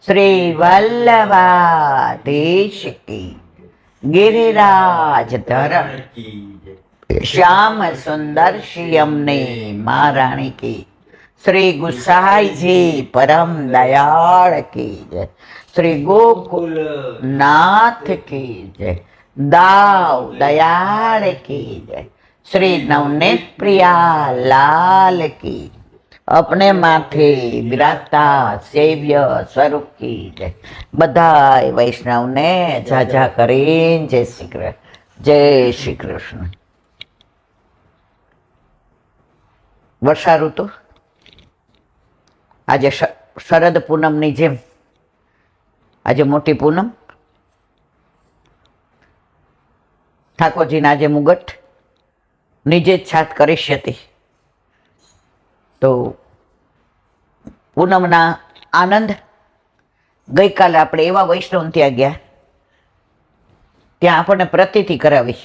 શ્રી વલ્લભાધીશ કી, ગિરિરાજ ધરણ શ્યામ સુંદર શ્યામને મહારાણી કી, શ્રી ગુસાઈજી પરમ દયાળ કી જય, શ્રી ગોકુલ નાથ કી જય, દાવ દયાળ કી જય, શ્રી નવનેત પ્રિયા લાલ કી, अपने माथे विराजता सेव्य स्वरूप की जय। बधाई वैष्णव ने झाझा करीन जय श्री कृष्ण, जय श्री कृष्ण। वर्षा ऋतु आज शरद पूनम नी जेम आज मोटी पूनम, ठाकोरजी ने आज मुगट निजे छात करिष्यति। तो पूनमना आनंद गई काले આપણે એવા વૈષ્ણવ ત્યાં ગયા, ત્યાં આપણને પ્રતીતિ કરાવી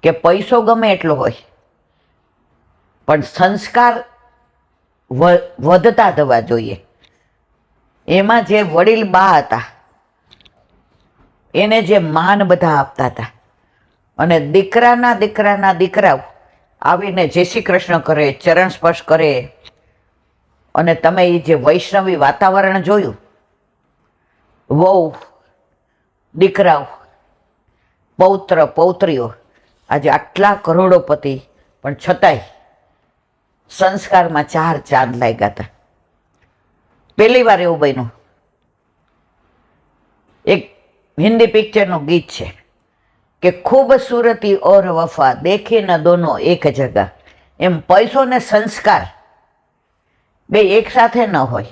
કે પૈસો ગમે એટલો હોય પણ સંસ્કાર વધતા થવા જોઈએ। એમાં જે વડીલ બા હતા એને જે માન બધા આપતા હતા અને દીકરાના દીકરાઓ આવીને જય શ્રી કૃષ્ણ કરે, ચરણ સ્પર્શ કરે, અને તમે એ જે વૈષ્ણવી વાતાવરણ જોયું, વહુ દીકરાઓ પૌત્ર પૌત્રીઓ આજે આટલા કરોડોપતિ પણ છતાંય સંસ્કારમાં ચાર ચાંદ લાગ્યા હતા। પહેલી વાર એવું બન્યું, એક હિન્દી પિક્ચરનું ગીત છે કે खूबसूरती और वफा देखे न दोनों एक जगह। एम पैसो ने संस्कार बे एक साथे न होय,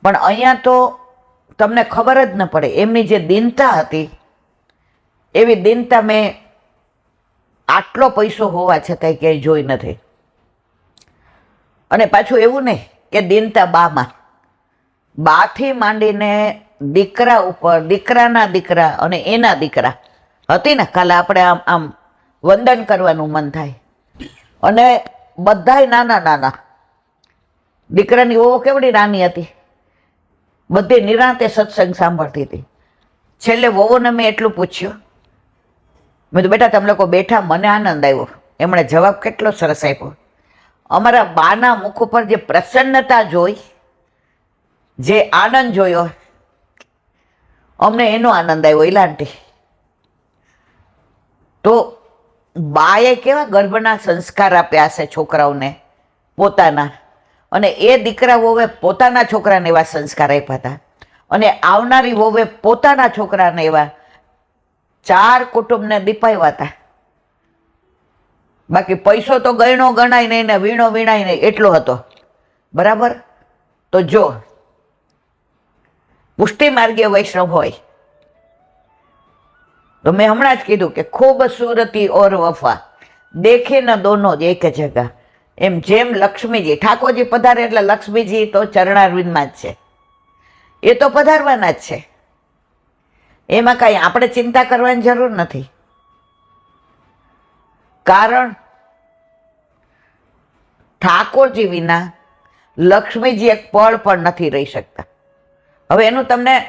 पण अहींया तो तमने खबर ज न पड़े। एमनी जे दीनता हती एवी दीनता में आटलो पैसो होवा छतांय क्यांय जोई नथी। अने पाछुं एवुं नहीं के दीनता बामां, बाथी मांडीने दीकरा उपर, दीकराना दीकरा अने एना दीकरा હતી ને, કાલે આપણે આમ આમ વંદન કરવાનું મન થાય અને બધાય નાના નાના, દીકરાની વહુ કેવડી નાની હતી, બધી નિરાંતે સત્સંગ સાંભળતી હતી। છેલ્લે વહુને મેં એટલું પૂછ્યું, મેં તો બેટા તમે લોકો બેઠા, મને આનંદ આવ્યો। એમણે જવાબ કેટલો સરસ આપ્યો, અમારા બાના મુખ ઉપર જે પ્રસન્નતા જોઈ, જે આનંદ જોયો, અમને એનો આનંદ આવ્યો ઈલાંટી। तो बाए केवा गर्भना संस्कार आप्या हशे छोकराओने पोताना, अने ए दीकरा वोवे पोताना छोकराने एवा संस्कार आप्या हता, अने आवनारी वोवे पोताना छोकराने एवा चार कुटुंबने दीपाव्या हता। बाकी पैसो तो गणो गणाय नहीं ने वीणो वीणाय नहीं एटलो हतो, बराबर। तो जो पुष्टि मार्गीय वैष्णव होय तो मैं हमणां ज कीधुं के खूबसूरती और वफा देखे न दोनों एक जगह। एम जेम लक्ष्मीजी ठाकोरजी पधारे एटले लक्ष्मीजी तो चरणारविंदमां ज छे, ए तो पधारवाना ज छे, एमां कांई आपणे चिंता करवानी जरूर नथी। कारण ठाकोरजी विना लक्ष्मीजी एक पळ पण नथी रही शकता। हवे एनुं तमने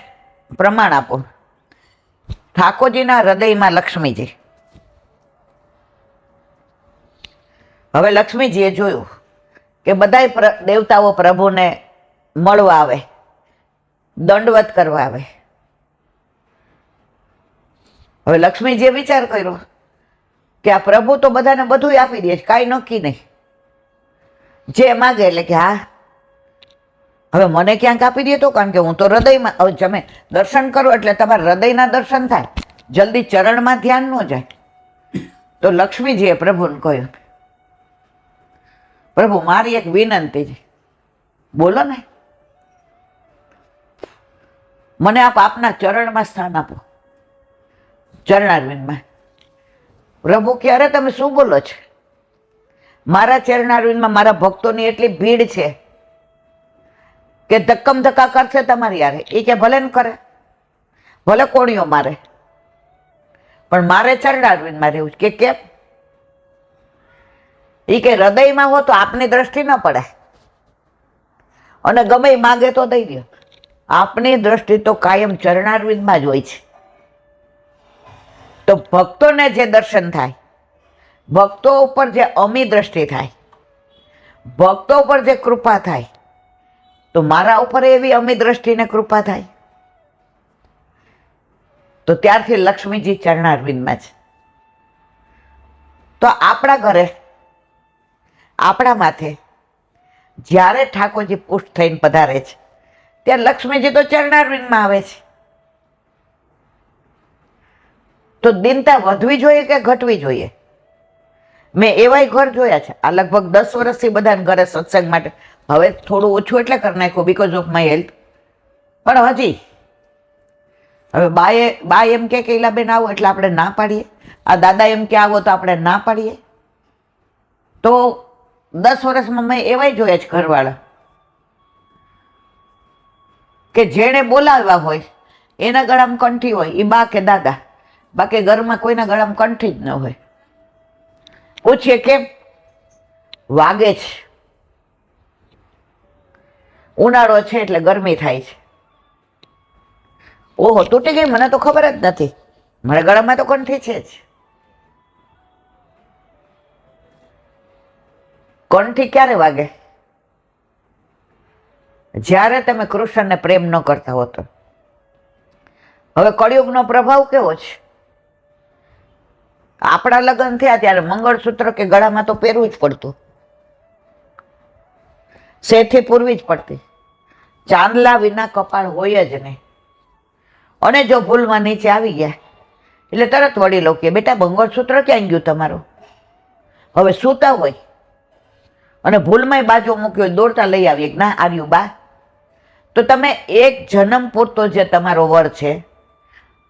प्रमाण आपो। ठाकोरजीना हृदयमां लक्ष्मीजी, हवे लक्ष्मीजीए जोयुं के बधाय देवताओ प्रभुने मळवा आवे, दंडवत करवा आवे। हवे लक्ष्मीजीए विचार कर्यो के आ प्रभु तो बधाने बधुंय आपी दे, कांई नक्की नहीं, जे मागे एटले के हाँ हवे मने क्यांक आपी दे तो, कारण के हूँ तो हृदयमां, हवे तमे दर्शन करो एटले तमारा हृदयना दर्शन थाय, जल्दी चरणमां ध्यान न जाय। तो लक्ष्मीजीए प्रभुने कह्युं, प्रभु मारी एक विनंती छे, बोलो ने, मने आप आपना चरणमां स्थान आपो, चरणारविंदमां। प्रभु के अरे तमे शुं बोलो छो, मारा चरणारविंदमां मारा भक्तोनी एटली भीड़ छे के धक्कम धक्का करशे तमारी यारे। ए के भले न करे, भले कोणियो मारे, पण मारे चरणारविंदमां रहेवुं के केम? ए के हृदयमां हो तो आपनी दृष्टि न पड़े, અને ગમે એ માગે તો દઈ દો. આપની દ્રષ્ટિ તો કાયમ ચરણારવિંદમાં જ હોય છે. તો ભક્તોને જે દર્શન થાય, ભક્તો ઉપર જે અમી દ્રષ્ટિ થાય, ભક્તો ઉપર જે કૃપા થાય, તો મારા ઉપર એવી અમી દ્રષ્ટિને કૃપા થાય. તો ત્યારથી લક્ષ્મીજી ચરણારવિંદમાં છે. તો આપણા ઘરે, આપણા માથે જ્યારે ઠાકોરજી પુષ્ટ થઈને પધારે છે, ત્યારે લક્ષ્મીજી તો ચરણારવિંદમાં આવે છે. તો દિનતા વધવી જોઈએ કે ઘટવી જોઈએ? મેં એવાય ઘર જોયા છે, આ લગભગ 10 વર્ષથી બધાને ઘરે સત્સંગ માટે, હવે થોડું ઓછું એટલે કરી નાખ્યું બીકોઝ ઓફ માય હેલ્થ, પણ હજી હવે બા એમ કે કૈલાબેન આવો એટલે આપણે ના પાડીએ, આ દાદા એમ કે આવો તો આપણે ના પાડીએ. તો 10 વર્ષમાં મેં એવાય જોયા છે ઘરવાળા કે જેણે બોલાવ્યા હોય એના ગળામાં કંઠી હોય, એ બા કે દાદા, બાકી ઘરમાં કોઈના ગળામાં કંઠી જ ન હોય. પૂછીએ કેમ? વાગે છે, ઉનાળો છે એટલે ગરમી થાય છે. ઓહો, તૂટી ગઈ, મને તો ખબર જ નથી, મારા ગળામાં તો કંઠી છે જ. કંઠી ક્યારે વાગે? જ્યારે તમે કૃષ્ણને પ્રેમ ન કરતા હો તો. હવે કળિયુગનો પ્રભાવ કેવો છે? આપણા લગ્ન થયા ત્યારે મંગળસૂત્ર કે ગળામાં તો પહેરવું જ પડતું, શેથી પૂરવી જ પડતી, ચાંદલા વિના કપાળ હોય જ નહીં. અને જો ભૂલમાં નીચે આવી ગયા એટલે તરત વળી લો કે બેટા મંગળસૂત્ર ક્યાં ગયું તમારું? હવે સૂતા હોય અને ભૂલમાં બાજુ મૂક્યો, દોડતા લઈ આવીએ, ના આવ્યું બા. તો તમે એક જન્મ પૂરતો જે તમારો વર છે,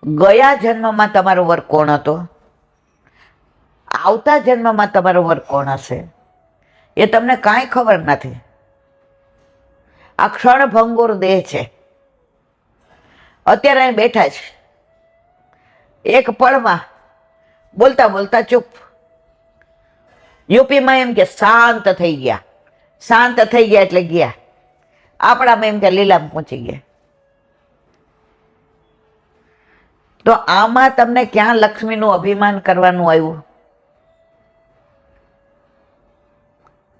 ગયા જન્મમાં તમારો વર કોણ હતો, આવતા જન્મમાં તમારો વર કોણ હશે, એ તમને કાંઈ ખબર નથી. આ ક્ષણભંગુર દેહ છે. અત્યારે અહીં બેઠા છે, એક પળમાં બોલતા બોલતા ચૂપ. યુપીમાં એમ કે શાંત થઈ ગયા, શાંત થઈ ગયા એટલે ગયા. આપણામાં એમ કે લીલામાં પહોંચી ગયા. તો આમાં તમને ક્યાં લક્ષ્મીનું અભિમાન કરવાનું આવ્યું?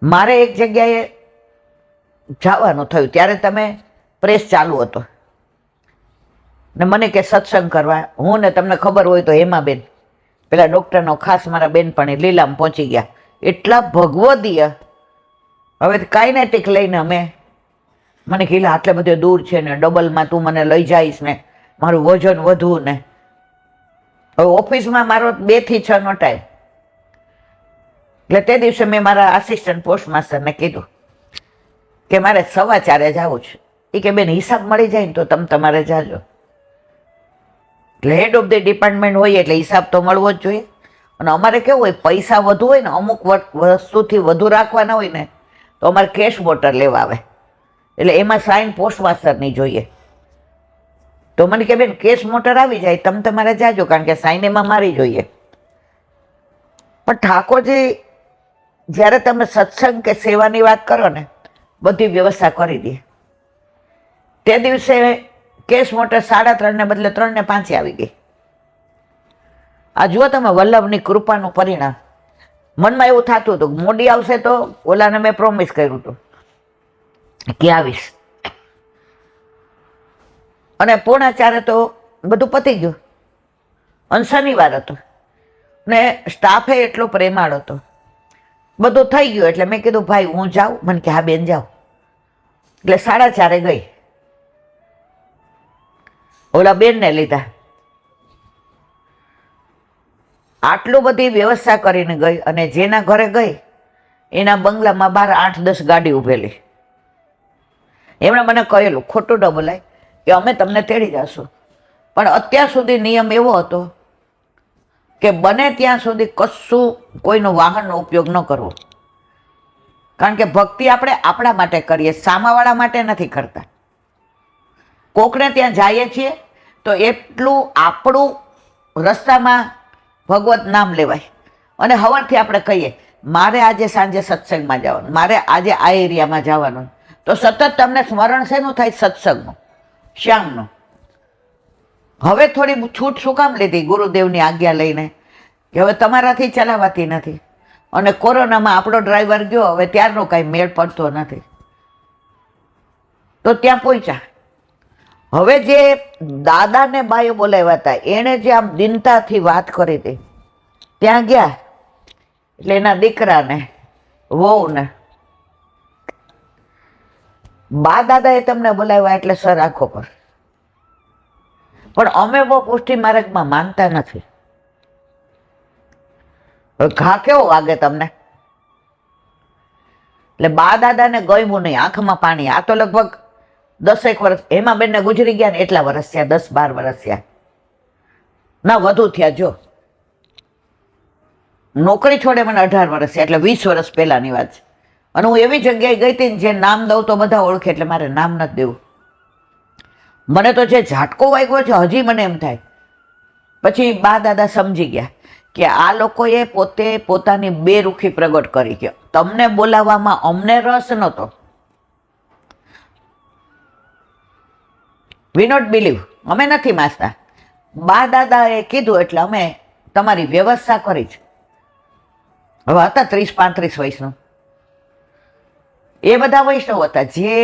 મારે એક જગ્યાએ જવાનું થયું ત્યારે તમે પ્રેસ ચાલુ હતો ને મને કે સત્સંગ કરવા. હું ને તમને ખબર હોય તો હેમાબેન, પેલા ડૉક્ટરનો ખાસ મારા બેનપણી, લીલામાં પહોંચી ગયા. એટલા ભગવદીય, હવે કાઇનેટિક લઈને અમે, મને કીધા આટલે બધે દૂર છે ને ડબલમાં તું મને લઈ જઈશ ને મારું વજન વધુ ને. હવે ઓફિસમાં મારો 2 થી 6 નો ટાઈમ, એટલે તે દિવસે મેં મારા આસિસ્ટન્ટ પોસ્ટમાસ્ટરને કીધું કે મારે 4:15 જવું છે. એ કે બેન હિસાબ મળી જાય ને તો તમે તમારે જાજો. એટલે હેડ ઓફ ધ ડિપાર્ટમેન્ટ હોય એટલે હિસાબ તો મળવો જ જોઈએ. અને અમારે કેવું હોય, પૈસા વધુ હોય ને, અમુક વસ્તુથી વધુ રાખવાના હોય ને, તો અમારે કેશ બોટર લેવા આવે, એટલે એમાં સાઇન પોસ્ટમાસ્ટરની જોઈએ. તો મને કે બેન કેશ મોટર આવી જાય, તમે તમારે જાજો, કારણ કે સાઇન એમાં મારી જોઈએ. પણ ઠાકોરજી જ્યારે તમે સત્સંગ કે સેવાની વાત કરો ને, બધી વ્યવસ્થા કરી દે. તે દિવસે કેશ મોટર 3:30 ને બદલે 3 ને 5 આવી ગઈ. આ જુઓ તમે વલ્લભની કૃપાનું પરિણામ. મનમાં એવું થતું હતું મોડી આવશે તો ઓલાને મેં પ્રોમિસ કર્યું હતું કે આવીશ, અને 3:45 તો બધું પતી ગયું. અને શનિવાર હતો ને સ્ટાફે એટલો પ્રેમાળ હતો, બધું થઈ ગયું. એટલે મેં કીધું ભાઈ હું જાઉં? મને કે હા બેન જાઓ. એટલે 4:30 ગઈ, ઓલા બેનને લીધા. આટલું બધી વ્યવસ્થા કરીને ગઈ, અને જેના ઘરે ગઈ એના બંગલામાં બહાર 8-10 ગાડી ઉભેલી. એમણે મને કહેલું, ખોટું ન બોલાય, કે અમે તમને તેડી જશું, પણ અત્યાર સુધી નિયમ એવો હતો કે બને ત્યાં સુધી કશું કોઈનો વાહનનો ઉપયોગ ન કરવો. કારણ કે ભક્તિ આપણે આપણા માટે કરીએ, સામાવાળા માટે નથી કરતા. કોકને ત્યાં જઈએ છીએ તો એટલું આપણું રસ્તામાં ભગવત નામ લેવાય. અને હવારથી આપણે કહીએ મારે આજે સાંજે સત્સંગમાં જવાનું, મારે આજે આ એરિયામાં જવાનું, તો સતત તમને સ્મરણ શેનું થાય? સત્સંગનું, શ્યામનું. હવે થોડી છૂટ શું કામ લીધી ગુરુદેવની આજ્ઞા લઈને કે હવે તમારાથી ચલાવાતી નથી, અને કોરોનામાં આપણો ડ્રાઈવર ગયો, હવે ત્યારનો કાંઈ મેળ પડતો નથી, તો ત્યાં પહોંચ્યા. હવે જે દાદાને બાએ બોલાવ્યા હતા, એણે જે આમ દિનતાથી વાત કરી હતી, ત્યાં ગયા એટલે એના દીકરાને, વહુને, બા દાદાએ તમને બોલાવ્યા એટલે સર આંખો પર. પણ અમે બહુ પુષ્ટિ માર્ગમાં માનતા નથી. ઘા કેવો વાગે તમને? એટલે બા દાદાને ગયમું નહીં, આંખમાં પાણી. આ તો લગભગ 10 વર્ષ, હેમાબેનને ગુજરી ગયા ને એટલા વર્ષ થયા, 10-12 વર્ષ થયા, ના વધુ થયા. જો નોકરી છોડે મને 18 વર્ષ થયા, એટલે 20 વર્ષ પહેલાની વાત છે. અને હું એવી જગ્યાએ ગઈ હતી જે નામ દઉં તો બધા ઓળખે, એટલે મારે નામ નથી દેવું. મને તો જે ઝાટકો વાગ્યો છે હજી મને એમ થાય. પછી બા દાદા સમજી ગયા કે આ લોકોએ પોતે પોતાની બેરુખી પ્રગટ કરી કે તમને બોલાવવામાં અમને રસ નહોતો. વી નોટ બિલીવ, અમે નથી માનતા. બા દાદાએ કીધું એટલે અમે તમારી વ્યવસ્થા કરી છે. હવે હતા 30-35 વર્ષનું. એ બધા વૈષ્ણવ હતા જે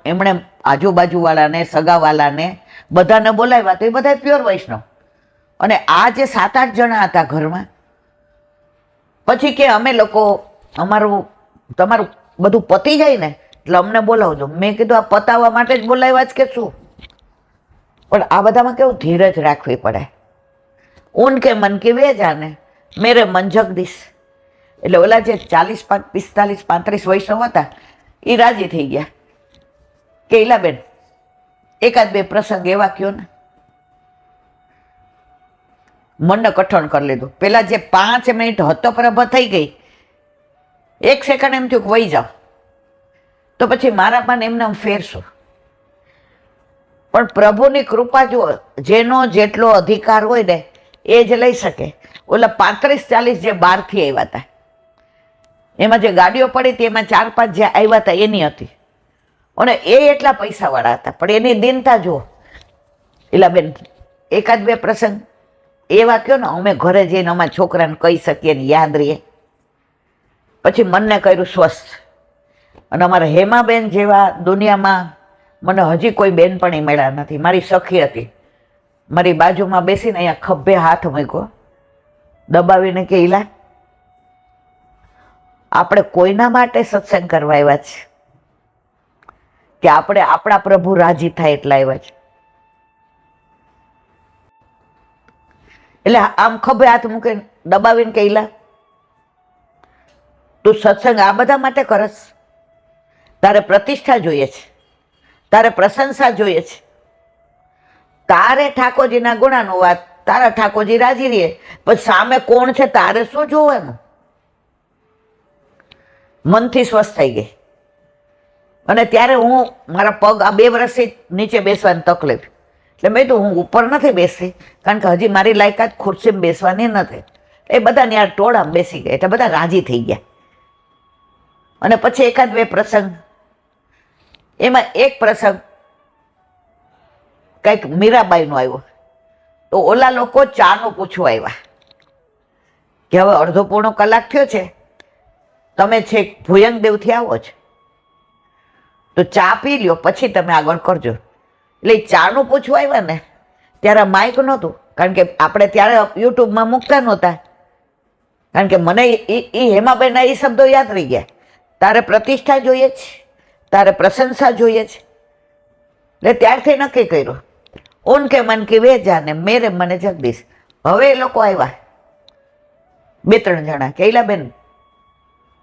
એમણે આજુબાજુવાળાને, સગાવાલાને બધાને બોલાવ્યા, તો એ બધા પ્યોર વૈષ્ણવ. અને આ જે 7-8 જણા હતા ઘરમાં, પછી કે અમે લોકો તમારું બધું પતી જાય ને એટલે અમને બોલાવજો. મેં કીધું આ પતાવવા માટે જ બોલાવ્યા જ કે શું? પણ આ બધામાં કેવું ધીરજ રાખવી પડે. ઊન કે મન કે વે જાને, મેરે મન જગદીશ. એટલે ઓલા જે 40, 45, 35 વૈષ્ણવ હતા એ રાજી થઈ ગયા કે ઈલાબેન 1-2 પ્રસંગ એવા કયો ને. મનને કઠણ કરી લીધું. પેલા જે 5 મિનિટ હતપ્રભ થઈ ગઈ, 1 સેકન્ડ એમ થયું કે વહી જાઓ, તો પછી મારા પાને એમને ફેરશું. પણ પ્રભુની કૃપા જુઓ, જેનો જેટલો અધિકાર હોય ને એ જ લઈ શકે. ઓલા 35-40 જે બહારથી આવ્યા હતા, એમાં જે ગાડીઓ પડી હતી એમાં 4-5 જે આવ્યા હતા એની હતી, અને એ એટલા પૈસાવાળા હતા. પણ એની દિનતા જુઓ. ઈલાબેન 1-2 પ્રસંગ એવા કયો ને અમે ઘરે જઈને અમારા છોકરાને કહી શકીએ ને યાદ રહીએ. પછી મનને કર્યું સ્વસ્થ. અને અમારા હેમાબેન જેવા દુનિયામાં મને હજી કોઈ બેનપણી મળ્યા નથી. મારી સખી હતી, મારી બાજુમાં બેસીને અહીંયા ખભે હાથ મૂક્યો, દબાવીને કે ઈલા આપણે કોઈના માટે સત્સંગ કરવા આવ્યા છે કે આપણે આપણા પ્રભુ રાજી થાય એટલા આવ્યા છે? એટલે આમ ખભે હાથ મૂકીને દબાવીને કે ઈલા તું સત્સંગ આ બધા માટે કરસ? તારે પ્રતિષ્ઠા જોઈએ છે, તારે પ્રશંસા જોઈએ છે, તારે ઠાકોરજીના ગુણાનું વાત, તારા ઠાકોરજી રાજી રહે, પછી સામે કોણ છે તારે શું જોવાનું? મનથી સ્વસ્થ થઈ ગઈ. અને ત્યારે હું મારા પગ આ 2 વર્ષથી નીચે બેસવાની તકલીફ, એટલે મેં તો હું ઉપર નથી બેસતી, કારણ કે હજી મારી લાયકાત ખુરશીમાં બેસવાની નથી. એ બધાને યાર ટોળામાં બેસી ગયા એટલે બધા રાજી થઈ ગયા. અને પછી 1-2 પ્રસંગ, એમાં એક પ્રસંગ કંઈક મીરાબાઈનો આવ્યો, તો ઓલા લોકો ચાનું પૂછવા આવ્યા કે હવે અડધો પોણો કલાક થયો છે, તમે છેક ભુયંગદેવથી આવો છો તો ચા પી લ્યો પછી તમે આગળ કરજો. એટલે ચાનું પૂછવા આવ્યા ને ત્યારે માઇક નહોતું, કારણ કે આપણે ત્યારે યુટ્યુબમાં મૂકતા નહોતા. કારણ કે મને એ હેમાબેનના એ શબ્દો યાદ રહી ગયા. તારે પ્રતિષ્ઠા જોઈએ છે, તારે પ્રશંસા જોઈએ છે. એટલે ત્યારથી નક્કી કર્યું, ઉનકે મન કી વે જાને, મેરે મને જગદીશ. હવે એ લોકો આવ્યા 2-3 જણા કે ઈલાબેન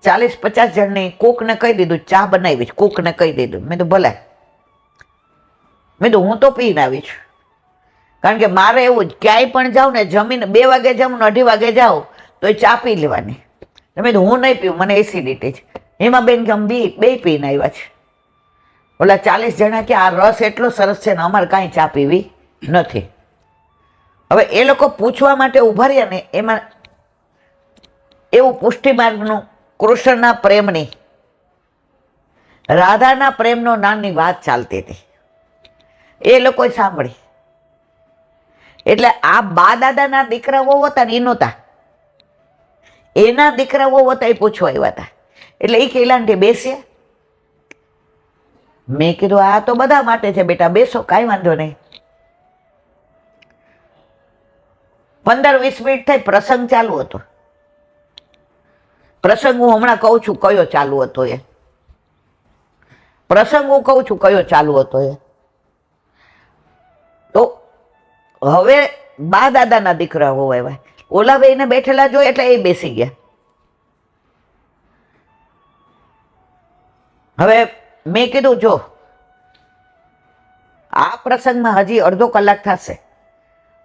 40-50 જણની કૂકને કહી દીધું ચા બનાવી છે, કૂકને કહી દીધું. મેં તો ભલે, મેં તો હું તો પીને આવી છું. કારણ કે મારે એવું જ ક્યાંય પણ જાઉં ને, જમીને 2 વાગે જાઉં ને 2:30 વાગે જાઉં તો એ ચા પી લેવાની. મેં તો હું નહીં પીવું, મને એસિડિટી છે. એમાં બેન કે અમે 2 પીને આવ્યા છે. ઓલા 40 જણા કે આ રસ એટલો સરસ છે ને અમારે કાંઈ ચા પીવી નથી. હવે એ લોકો પૂછવા માટે ઉભા રહ્યા ને, એમાં એવું પુષ્ટિ માર્ગનું, કૃષ્ણના પ્રેમની રાધાના પ્રેમનો નાની વાત ચાલતી હતી, એ લોકોએ સાંભળી. એટલે આ બા દાદાના દીકરાઓ હતા ને એ નહોતા, એના દીકરાઓ હતા એ પૂછવા આવ્યા હતા. એટલે એ કૈલાનથી બેસ્યા. મેં કીધું આ તો બધા માટે છે બેટા, બેસો, કાંઈ વાંધો નહીં. 15-20 મિનિટ થઈ, પ્રસંગ ચાલુ હતો. પ્રસંગ હું હમણાં કહું છું કયો ચાલુ હતો એ. પ્રસંગ હું કહું છું કયો ચાલુ હતો એ. તો હવે બા દાદાના દીકરાઓ આવ્યા. ઓલા ભાઈને બેઠેલા જોઈ એટલે એ બેસી ગયા. હવે મેં કીધું જો આ પ્રસંગમાં હજી અડધો કલાક થશે,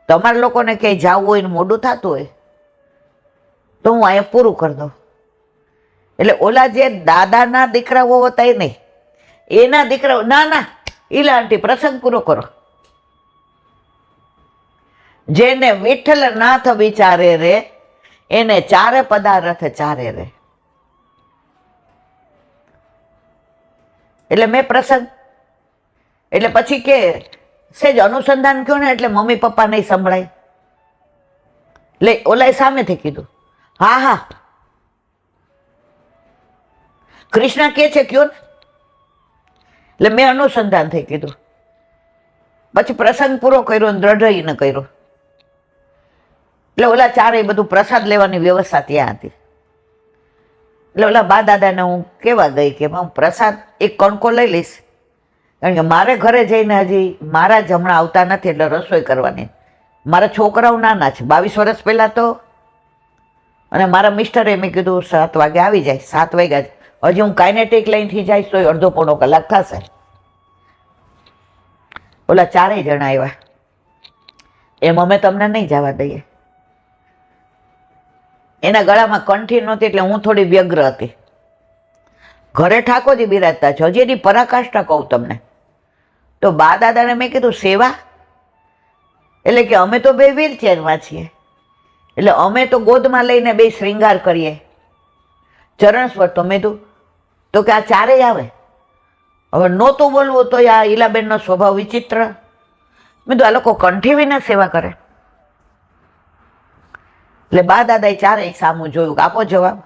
તમારા લોકોને ક્યાંય જવું હોય ને મોડું થતું હોય તો હું અહીંયા પૂરું કરી દઉં. એટલે ઓલા જે દાદાના દીકરાઓ હતા એ નહીં, એના દીકરાઓ, ના ના ઈલા આંટી પ્રસંગ પૂરો કરો. જેને વિઠ્ઠલ નાથ વિચારે રે એને ચારે પદાર્થ ચારે રે. એટલે મેં પ્રસંગ, એટલે પછી કે સેજ અનુસંધાન કયો ને એટલે મમ્મી પપ્પા નહીં સંભળાય. લે ઓલાએ સામેથી કીધું હા હા કૃષ્ણ કે છે કયો ને. એટલે મેં અનુસંધાન થઈ કીધું. પછી પ્રસંગ પૂરો કર્યો, દ્રઢ કર્યો. એટલે ઓલા ચારે બધું પ્રસાદ લેવાની વ્યવસ્થા ત્યાં હતી. એટલે ઓલા બા દાદાને હું કેવા ગઈ કે હું પ્રસાદ એક કણકો લઈ લઈશ, કારણ કે મારે ઘરે જઈને હજી મારા જ હમણાં આવતા નથી એટલે રસોઈ કરવાની. મારા છોકરાઓ નાના છે, 22 વર્ષ પહેલાં તો, અને મારા મિસ્ટરે મેં કીધું 7 વાગે આવી જાય. 7 વાગ્યા હજી હું કાઇનેટિક લાઈનથી જઈશ તો અડધો પોણો કલાક થશે. ઓલા ચારેય જણા આવ્યા. એમ અમે તમને નહીં જવા દઈએ. એના ગળામાં કંઠી નહોતી એટલે હું થોડી વ્યગ્ર હતી. ઘરે ઠાકોરજી બિરાજતા છે, હજી એની પરાકાષ્ઠા કહું તમને. તો બા દાદાને મેં કીધું સેવા, એટલે કે અમે તો બે વ્હીલચેરમાં છીએ, એટલે અમે તો ગોદમાં લઈને બે શ્રૃંગાર કરીએ, ચરણ સ્પર્શ. તો મેં તો કે આ ચારેય આવે. હવે નહોતું બોલવું તો આ ઈલાબેનનો સ્વભાવ વિચિત્ર. મેં તો આ લોકો કંઠી વિના સેવા કરે. એટલે બા દાદાએ ચારેય સામું જોયું કે આપો જવાબ.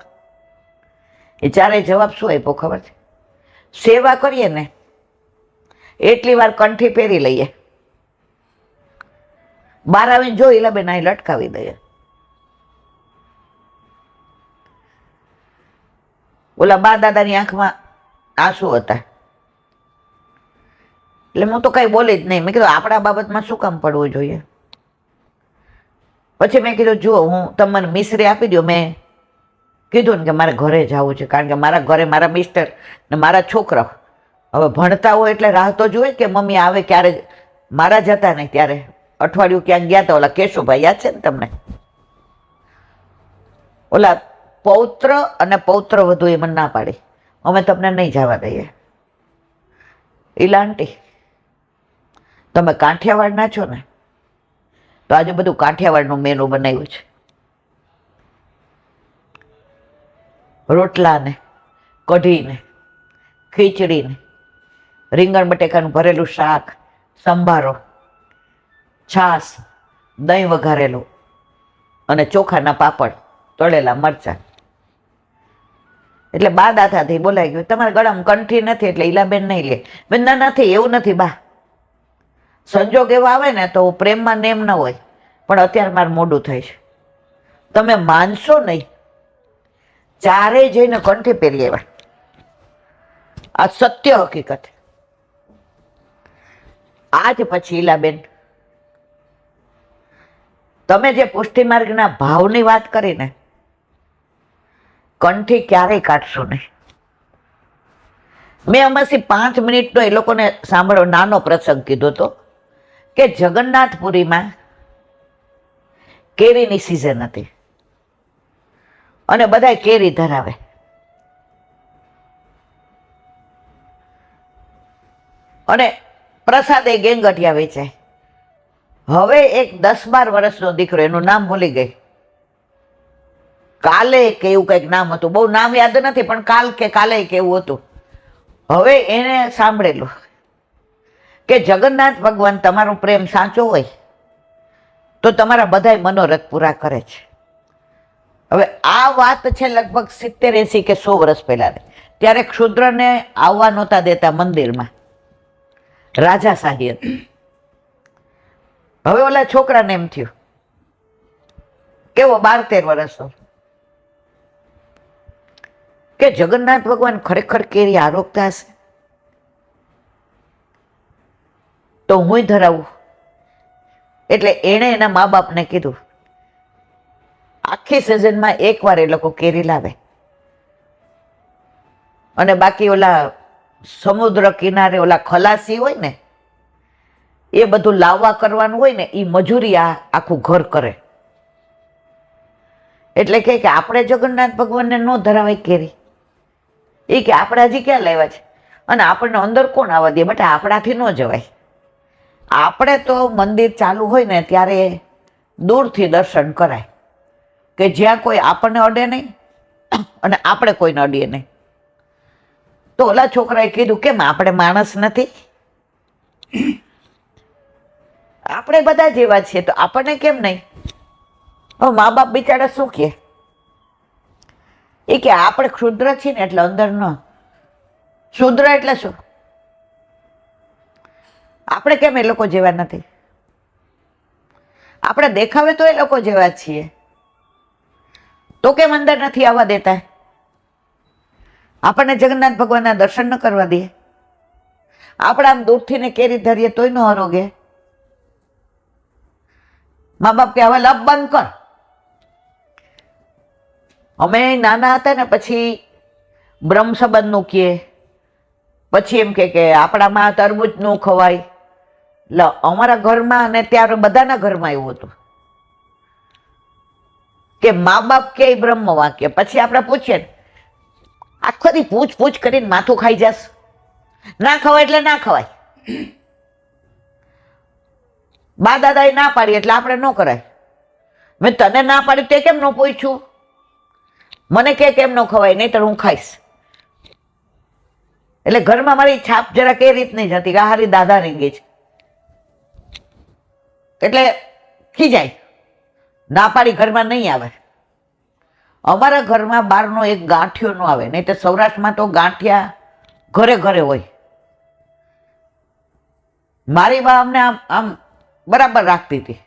એ ચારેય જવાબ શું આપ્યો ખબર છે? સેવા કરીએ ને એટલી વાર કંઠી પહેરી લઈએ, બહાર આવીને જો ઈલાબેન અહીં લટકાવી દઈએ. ઓલા બા દાદાની આંખમાં આંસુ હતા. એટલે હું તો કઈ બોલી જ નહીં. મેં કીધું આપણા બાબતમાં શું કામ પડવું જોઈએ. પછી મેં કીધું જુઓ હું તમને મિશ્રી આપી દો. મેં કીધું ને કે મારે ઘરે જવું છે, કારણ કે મારા ઘરે મારા મિસ્ટર ને મારા છોકરા હવે ભણતા હોય એટલે રાહ તો જોઈએ કે મમ્મી આવે ક્યારે. મારા જતા નહીં ત્યારે અઠવાડિયું ક્યાંક ગયા હતા ઓલા કેશુભાઈ, યાદ છે ને તમને? ઓલા પૌત્ર અને પૌત્ર વધુ એ મને ના પાડી, અમે તમને નહીં જવા દઈએ. ઈલા આંટી તમે કાંઠિયાવાડના છો ને, તો આજે બધું કાંઠિયાવાડનું મેનુ બનાવ્યું છે. રોટલા ને, કઢી ને, ખીચડી ને, રીંગણ બટેકાનું ભરેલું શાક, સંભારો, છાશ, દહીં વઘારેલું અને ચોખાના પાપડ, તળેલા મરચાં. એટલે બા દાદાથી બોલાઈ ગયું તમારા ગળામાં કંઠી નથી એટલે ઈલાબેન નહીં લે. બેન ના નથી, એવું નથી બા, સંજોગ એવા આવે ને તો પ્રેમમાં નેમ ન હોય, પણ અત્યારે મારે મોડું થાય છે. તમે માનશો નહીં, ચારેય જઈને કંઠી પહેરી આવ્યા. આ સત્ય હકીકત. આજ પછી ઈલાબેન તમે જે પુષ્ટિ માર્ગના ભાવની વાત કરીને કંઠી ક્યારેય કાઢશો નહીં. મેં આમાંથી 5 મિનિટનો એ લોકોને સાંભળો નાનો પ્રસંગ કીધો હતો કે જગન્નાથપુરીમાં કેરીની સિઝન હતી અને બધાય કેરી ધરાવે. અને પ્રસાદે ગેંગટિયા વેચાય. હવે એક 10-12 વર્ષનો દીકરો, એનું નામ ભૂલી ગઈ, કાલે કે એવું કંઈક નામ હતું, બહુ નામ યાદ નથી, પણ કાલ કે કાલે કે એવું હતું. હવે એને સાંભળેલું કે જગન્નાથ ભગવાન તમારો પ્રેમ સાચો હોય તો તમારા બધાય મનોરથ પૂરા કરે છે. હવે આ વાત છે લગભગ 70-80 કે 100 વર્ષ પહેલાની. ત્યારે ક્ષુદ્રને આવવા નહોતા દેતા મંદિરમાં, રાજાશાહી હતી. હવે ઓલા છોકરાને એમ થયું, કેવો 12-13 વર્ષનો, કે જગન્નાથ ભગવાન ખરેખર કેરી આરોગતા હશે તો હું ધરાવું. એટલે એણે એના મા બાપને કીધું, આખી સિઝનમાં એકવાર એ લોકો કેરી લાવે અને બાકી ઓલા સમુદ્ર કિનારે ઓલા ખલાસી હોય ને એ બધું લાવવા કરવાનું હોય ને એ મજૂરી આ આખું ઘર કરે. એટલે કે આપણે જગન્નાથ ભગવાનને ન ધરાવાય કેરી, એ કે આપણે હજી ક્યાં લાવ્યા છે અને આપણને અંદર કોણ આવવા દે, બેટા આપણાથી ન જવાય. આપણે તો મંદિર ચાલુ હોય ને ત્યારે દૂરથી દર્શન કરાય કે જ્યાં કોઈ આપણને અડે નહીં અને આપણે કોઈને અડીએ નહીં. તો ઓલા છોકરાએ કીધું, કેમ આપણે માણસ નથી? આપણે બધા જેવા છીએ તો આપણને કેમ નહીં? હવે મા બાપ બિચારા શું કહે? એ કે આપણે ક્ષુદ્ર છીએ ને એટલે અંદર ન. શુદ્ર એટલે શું? આપણે કેમ એ લોકો જેવા નથી? આપણે દેખાવે તો એ લોકો જેવા છીએ, તો કેમ અંદર નથી આવવા દેતા? આપણને જગન્નાથ ભગવાનના દર્શન ન કરવા દે? આપણે આમ દૂરથી ને કેરી ધરીએ તોય ન હરોગે? મા બાપ કે હવે લપ બંધ કર. અમે નાના હતા ને પછી બ્રહ્મ સંબંધનું કહે, પછી એમ કે આપણામાં તરબૂચ ન ખવાય. અમારા ઘરમાં અને ત્યારે બધાના ઘરમાં એવું હતું કે મા બાપ કે બ્રહ્મ વાક્ય. પછી આપણે પૂછીએ આખો દી પૂછ કરીને માથું ખાઈ જશ. ના ખવાય એટલે ના ખવાય. બા દાદાએ ના પાડી એટલે આપણે ન કરાય. મેં તને ના પાડી તે કેમ ન પૂછ્યું? મને કે કેમ ન ખવાય, નહીં તો હું ખાઈશ. એટલે ઘરમાં મારી છાપ જરા કઈ રીત નહીં જતી કે હારી દાદા રીંગી છે, એટલે ખીજાય. ના પાડી ઘરમાં નહીં આવે. અમારા ઘરમાં બહારનો એક ગાંઠિયો ન આવે, નહીં તો સૌરાષ્ટ્રમાં તો ગાંઠિયા ઘરે ઘરે હોય. મારી બા અમને આમ આમ બરાબર રાખતી હતી.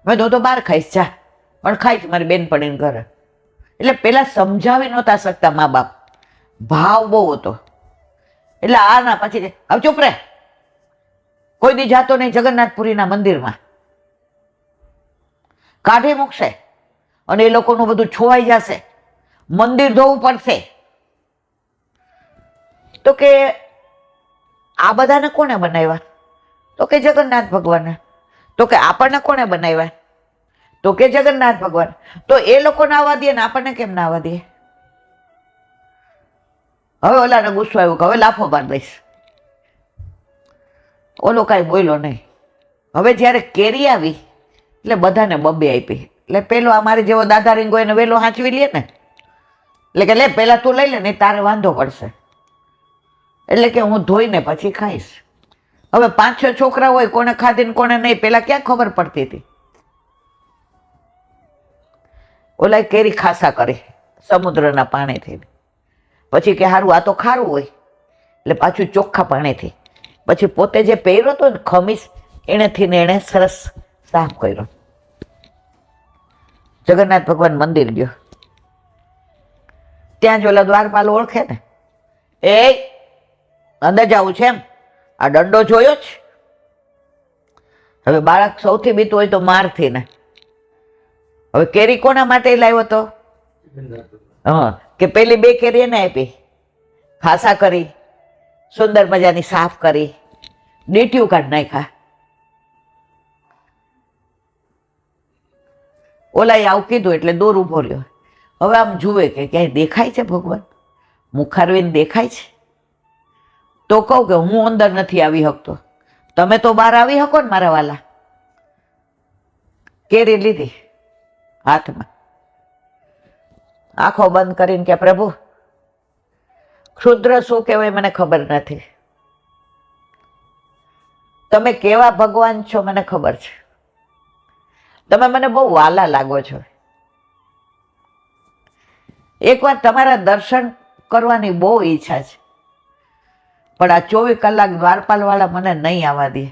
મેં તો બહાર ખાઈશ જા, પણ ખાઈશ મારી બેનપણીને ઘરે. એટલે પેલા સમજાવી નહોતા શકતા મા બાપ, ભાવ બહુ હતો. એટલે આ ના પછી હવે ચૂપ રહે, કોઈ દી જાતો નહીં જગન્નાથપુરીના મંદિરમાં, કાઢી મૂકશે અને એ લોકોનું બધું છોવાઈ જશે, મંદિર ધોવું પડશે. તો કે આ બધાને કોને બનાવ્યા? તો કે જગન્નાથ ભગવાને. તો કે આપણને કોને બનાવ્યા? તો કે જગન્નાથ ભગવાન. તો એ લોકોને આવવા દે ને આપણને કેમ ના આવવા દે? હવે ઓલાને ગુસ્સો આવ્યો કે હવે લાફો માર દઈશ. ઓલો કાંઈ બોલ્યો નહીં. હવે જ્યારે કેરી આવી એટલે બધાને બબ્બે આપી. એટલે પેલો અમારે જેવો દાદા રીંગો એને વેલો હાંચવી લે ને, એટલે કે લે પેલા તું લઈ લે ને તારે વાંધો પડશે. એટલે કે હું ધોઈને પછી ખાઈશ. હવે 5-6 છોકરા હોય, કોને ખાધી ને કોને નહીં પેલા ક્યાં ખબર પડતી હતી? ઓલા કેરી ખાસા કરી સમુદ્રના પાણીથી. પછી કે સારું આ તો ખારું હોય, એટલે પાછું ચોખ્ખા પાણીથી. પછી પોતે જે પહેર્યો હતો ને ખમીસ, એનેથી ને એણે સરસ સાફ કર્યો. જગન્નાથ ભગવાન મંદિર ગયો, ત્યાં જ ઓલા દ્વારપાલ ઓળખે ને, એ અંદર જવું છે એમ? આ દંડો જોયો જ? હવે બાળક સૌથી બીતું હોય તો મારથી ને. હવે કેરી કોના માટે લાવ્યો હતો? હા, કે પેલી 2 કેરી એને આપી, ખાસા કરી, સુંદર મજાની સાફ કરી, ડીટીયું કાઢ નાખ્યા. ઓલાએ આવું કીધું એટલે દૂર ઉભો રહ્યો. હવે આમ જુએ કે ક્યાંય દેખાય છે ભગવાન? મુખારવીને દેખાય છે? તો કહું કે હું અંદર નથી આવી શકતો, તમે તો બહાર આવી શકો ને મારા વાલા. કેરી લીધી હાથમાં, આંખો બંધ કરીને કે પ્રભુ ક્ષુદ્ર શું કહેવાય મને ખબર નથી. તમે કેવા ભગવાન છો મને ખબર છે. તમે મને બહુ વાલા લાગો છો. એકવાર તમારા દર્શન કરવાની બહુ ઈચ્છા છે, પણ આ 24 કલાક દ્વારપાલ વાળા મને નહીં આવવા દે.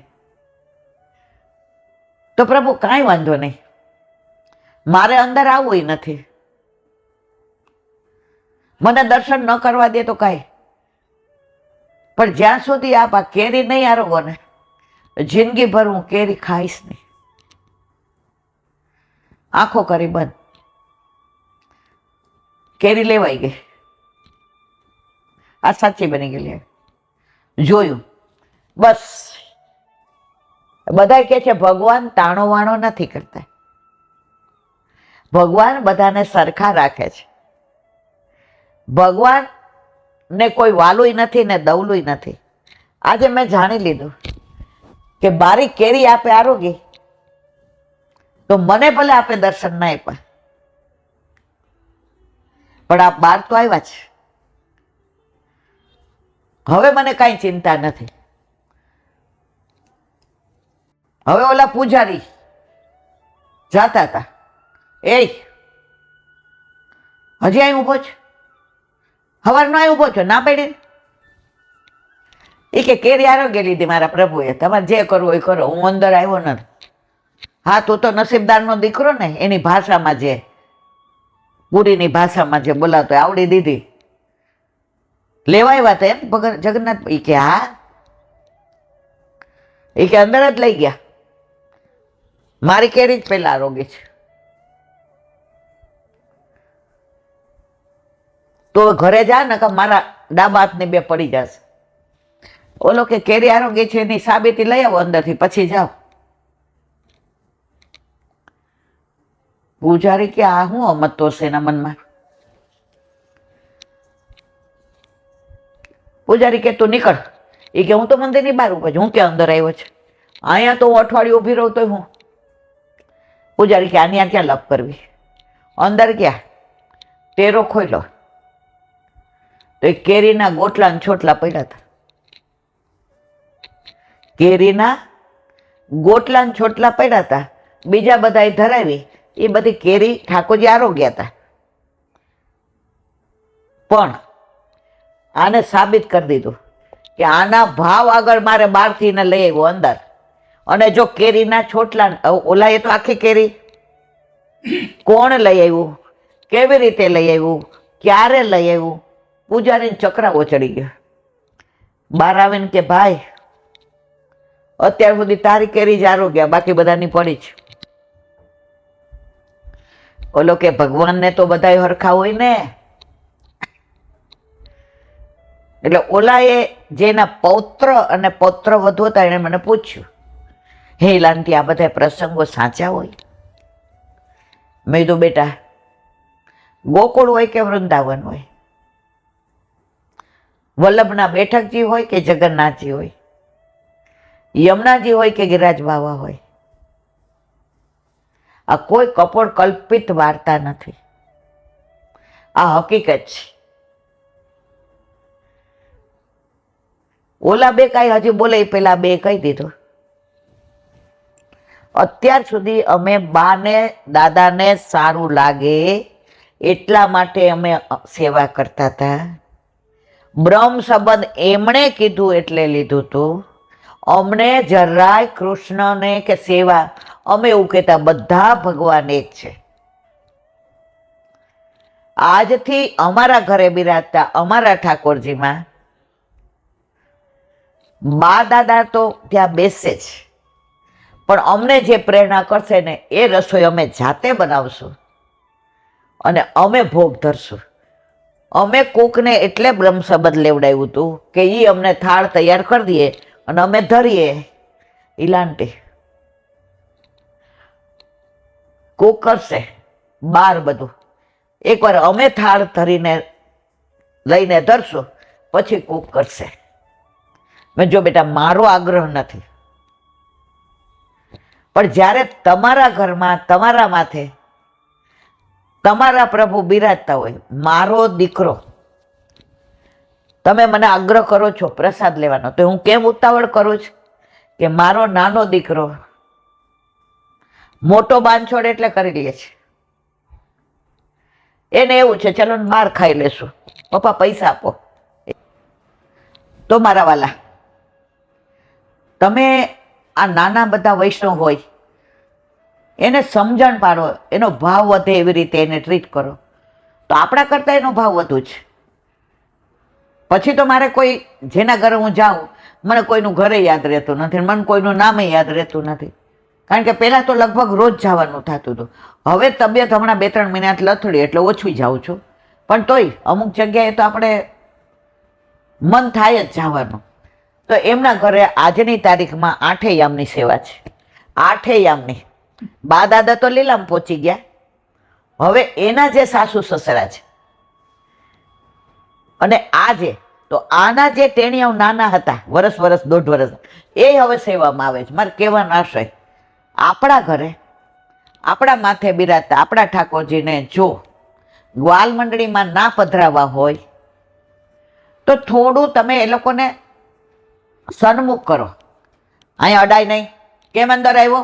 તો પ્રભુ કાંઈ વાંધો નહીં, મારે અંદર આવવું નથી. મને દર્શન ન કરવા દે તો કાંઈ, પણ જ્યાં સુધી આપ આ કેરી નહીં આરોગો ને, જિંદગીભર હું કેરી ખાઈશ નહીં. આંખો કરી બંધ. કેરી લેવાઈ ગઈ. આ સાચી બની ગયેલી. જોયું બસ. બધા કહે છે ભગવાન તાણો વાણો નથી કરતા. ભગવાન બધાને સરખા રાખે છે. ભગવાન ને કોઈ વાલુંય નથી ને દવલુંય નથી. આજે મેં જાણી લીધું કે બારી કેરી આપે આરોગી તો મને ભલે આપે દર્શન ના આપ્યા, પણ આપ બહાર તો આવ્યા છે. હવે મને કાંઈ ચિંતા નથી. હવે ઓલા પૂજારી જાતા હતા, એ હજી અહીં ઉભો છે, સવારનો અહીં ઉભો છો, ના પડી. એ કે કેરી આરોગ્ય લીધી મારા પ્રભુએ, તમારે જે કરવું હોય કરો, હું અંદર આવ્યો નથી. હા, તું તો નસીબદારનો દીકરો ને, એની ભાષામાં જે પૂરીની ભાષામાં જે બોલાતો આવડી દીધી. લેવાય વાત એમ જગન્નાથ. એ કે હા, એ કે અંદર જ લઈ ગયા. મારી કેરી જ પેલા આરોગી છે. તો ઘરે જા ને કે મારા ડાબા હાથની બે પડી જશે. ઓલો કે કેરી આરોગી છે એની સાબિતી લઈ આવો અંદરથી, પછી જાઓ. પૂજારી કે આ શું અમતો છે એના મનમાં. પૂજારી કે તું નીકળ. એ કે હું તો મંદિરની બહાર ઉભો છું, હું ક્યાં અંદર આવ્યો છે? અહીંયા તો હું અઠવાડિયું ઊભી રહું તો હું. પૂજારી કે આની ક્યાં લપ કરવી, અંદર ક્યાં ટેરો ખોલ્યો તો એ કેરીના ગોટલા ને છોટલા પડ્યા હતા. કેરીના ગોટલા ને છોટલા પડ્યા હતા. બીજા બધા ધરાવી, એ બધી કેરી ઠાકોરજી આરોગ્યા હતા. પણ આને સાબિત કરી દીધું કે આના ભાવ આગળ મારે બહારથી ને લઈ આવ્યો અંદર. અને જો કેરીના છોટલા, ઓલા એ તો આખી કેરી કોણ લઈ આવ્યું, કેવી રીતે લઈ આવ્યું, ક્યારે લઈ આવ્યું, પૂજારીને ચક્રાવો ચડી ગયો. બહાર આવીને કે ભાઈ અત્યાર સુધી તારી કેરી જ આરોગ્યા, બાકી બધાની પડી છે. ઓલો કે ભગવાનને તો બધા હરખા હોય ને. એટલે ઓલાએ જેના પૌત્ર અને પૌત્ર વધુ હતા એને મને પૂછ્યું, હે લાંટી આ બધા પ્રસંગો સાચા હોય? મેં કીધું બેટા, ગોકુળ હોય કે વૃંદાવન હોય, વલ્લભના બેઠકજી હોય કે જગન્નાથજી હોય, યમુનાજી હોય કે ગિરિરાજ બાવા હોય, આ કોઈ કપોળ કલ્પિત વાર્તા નથી. આ હકીકત છે. ઓલા બે કાંઈ હજી બોલે પેલા બે કહી દીધું. અત્યાર સુધી અમે બાને દાદાને સારું લાગે એટલા માટે અમે સેવા કરતા હતા. બ્રહ્મ સંબંધ એમણે કીધું એટલે લીધું હતું. અમને જરાય કૃષ્ણને કે સેવા, અમે એવું કહેતા બધા ભગવાન એક છે. આજથી અમારા ઘરે બિરાજતા અમારા ઠાકોરજીમાં બા દાદા તો ત્યાં બેસે જ, પણ અમને જે પ્રેરણા કરશે ને એ રસોઈ અમે જાતે બનાવશું અને અમે ભોગ ધરશું. અમે કોકને એટલે બ્રહ્મ સંબંધ લેવડાવ્યું હતું કે એ અમને થાળ તૈયાર કરી દઈએ અને અમે ધરીએ. ઈલાંટી કોક કરશે બાર બધું. એકવાર અમે થાળ ધરીને લઈને ધરશું, પછી કોક કરશે. મેં જો બેટા મારો આગ્રહ નથી, પણ જ્યારે તમારા ઘરમાં તમારા માથે તમારા પ્રભુ બિરાજતા હોય, મારો દીકરો તમે મને આગ્રહ કરો છો પ્રસાદ લેવાનો, તો હું કેમ ઉતાવળ કરું છું કે મારો નાનો દીકરો મોટો બાંધછોડ એટલે કરી લે છે. એને એવું છે ચલો માર ખાઈ લેશું, પપ્પા પૈસા આપો. તો મારા વાલા, તમે આ નાના બધા વૈષ્ણવ હોય એને સમજણ પાડો, એનો ભાવ વધે એવી રીતે એને ટ્રીટ કરો, તો આપણા કરતાં એનો ભાવ વધુ છે. પછી તો મારે કોઈ જેના ઘરે હું જાઉં મને કોઈનું ઘરે યાદ રહેતું નથી, મને કોઈનું નામે યાદ રહેતું નથી. કારણ કે પહેલાં તો લગભગ રોજ જવાનું થતું હતું. હવે તબિયત હમણાં 2-3 મહિના લથડી એટલે ઓછું જાઉં છું, પણ તોય અમુક જગ્યાએ તો આપણે મન થાય જ જવાનું. તો એમના ઘરે આજની તારીખમાં 8 યામની સેવા છે. 8 યામની. બા દાદા તો લીલામ પહોંચી ગયા, હવે એના જે સાસુ સસરા છે અને આજે તો આના જે ટેણિયાઓ નાના હતા, વરસ 1.5 વર્ષ, એ હવે સેવામાં આવે છે. મારે કહેવાનો આશય, આપણા ઘરે આપણા માથે બિરાજતા આપણા ઠાકોરજીને જો ગ્વાલ મંડળીમાં ના પધરાવા હોય તો થોડું તમે એ લોકોને સન્મુખ કરો. અહીંયા અડાય નહીં, કેમ અંદર આવ્યો,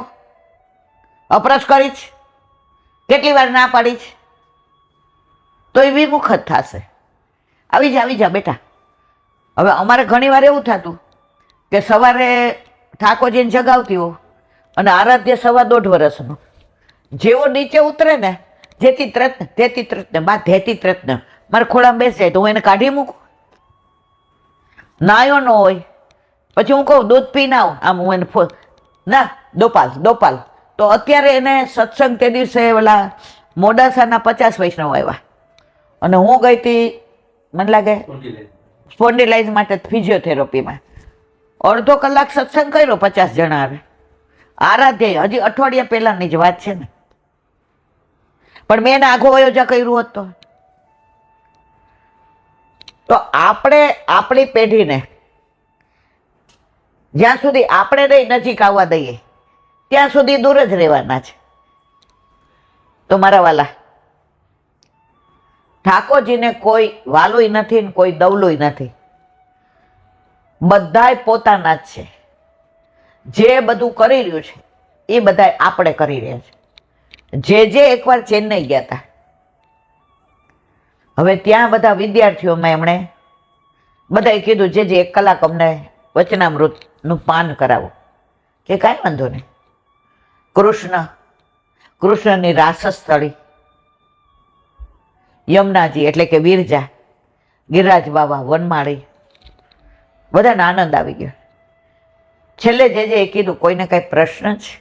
અપરસ કરી છે, કેટલી વાર ના પાડી છે, તો એ વિમુખ જ થશે. આવી જા બેટા. હવે અમારે ઘણી વાર એવું થતું કે સવારે ઠાકોરજીને જગાવતી હો અને આરાધ્ય 1.5 વર્ષનો, જેવો નીચે ઉતરે ને જેથી ત્રત્ન બા ધેતી ત્રત્ન મારે ખોળામાં બેસી જાય તો હું એને કાઢી મૂકું. નાયો ન હોય પછી હું કહું દૂધ પી ના આમ હું એને ના દોપાલ. તો અત્યારે એને સત્સંગ તે દિવસે ઓલા મોડાસાના 50 વૈષ્ણવ આવ્યા અને હું ગઈ હતી, મને લાગે સ્પોન્ડિલાઇઝ માટે ફિઝિયોથેરાપીમાં. અડધો કલાક સત્સંગ કર્યો 50 જણા આવે. આરાધ્ય હજી અઠવાડિયા પહેલાની જ વાત છે ને, પણ મેં એને આઘો વયોજા કર્યું હોત તો આપણે આપણી પેઢીને જ્યાં સુધી આપણે નહીં નજીક આવવા દઈએ ત્યાં સુધી દૂર જ રહેવાના છે. તો મારા વાલા, ઠાકોરજીને કોઈ વાલુય નથી ને કોઈ દવલુય નથી, બધાય પોતાના જ છે. જે બધું કરી રહ્યું છે એ બધાય આપણે કરી રહ્યા છે. જે એકવાર ચેન્નઈ ગયા હતા, હવે ત્યાં બધા વિદ્યાર્થીઓમાં એમણે બધાએ કીધું જે 1 કલાક અમને વચનામૃતનું પાન કરાવો, કે કાંઈ વાંધો નહીં. કૃષ્ણની રાસસ્થળી યમુનાજી એટલે કે વિરજા, ગિરિરાજ બાબા, વનમાળી, બધાને આનંદ આવી ગયો. છેલ્લે જે કીધું કોઈને કઈ પ્રશ્ન છે?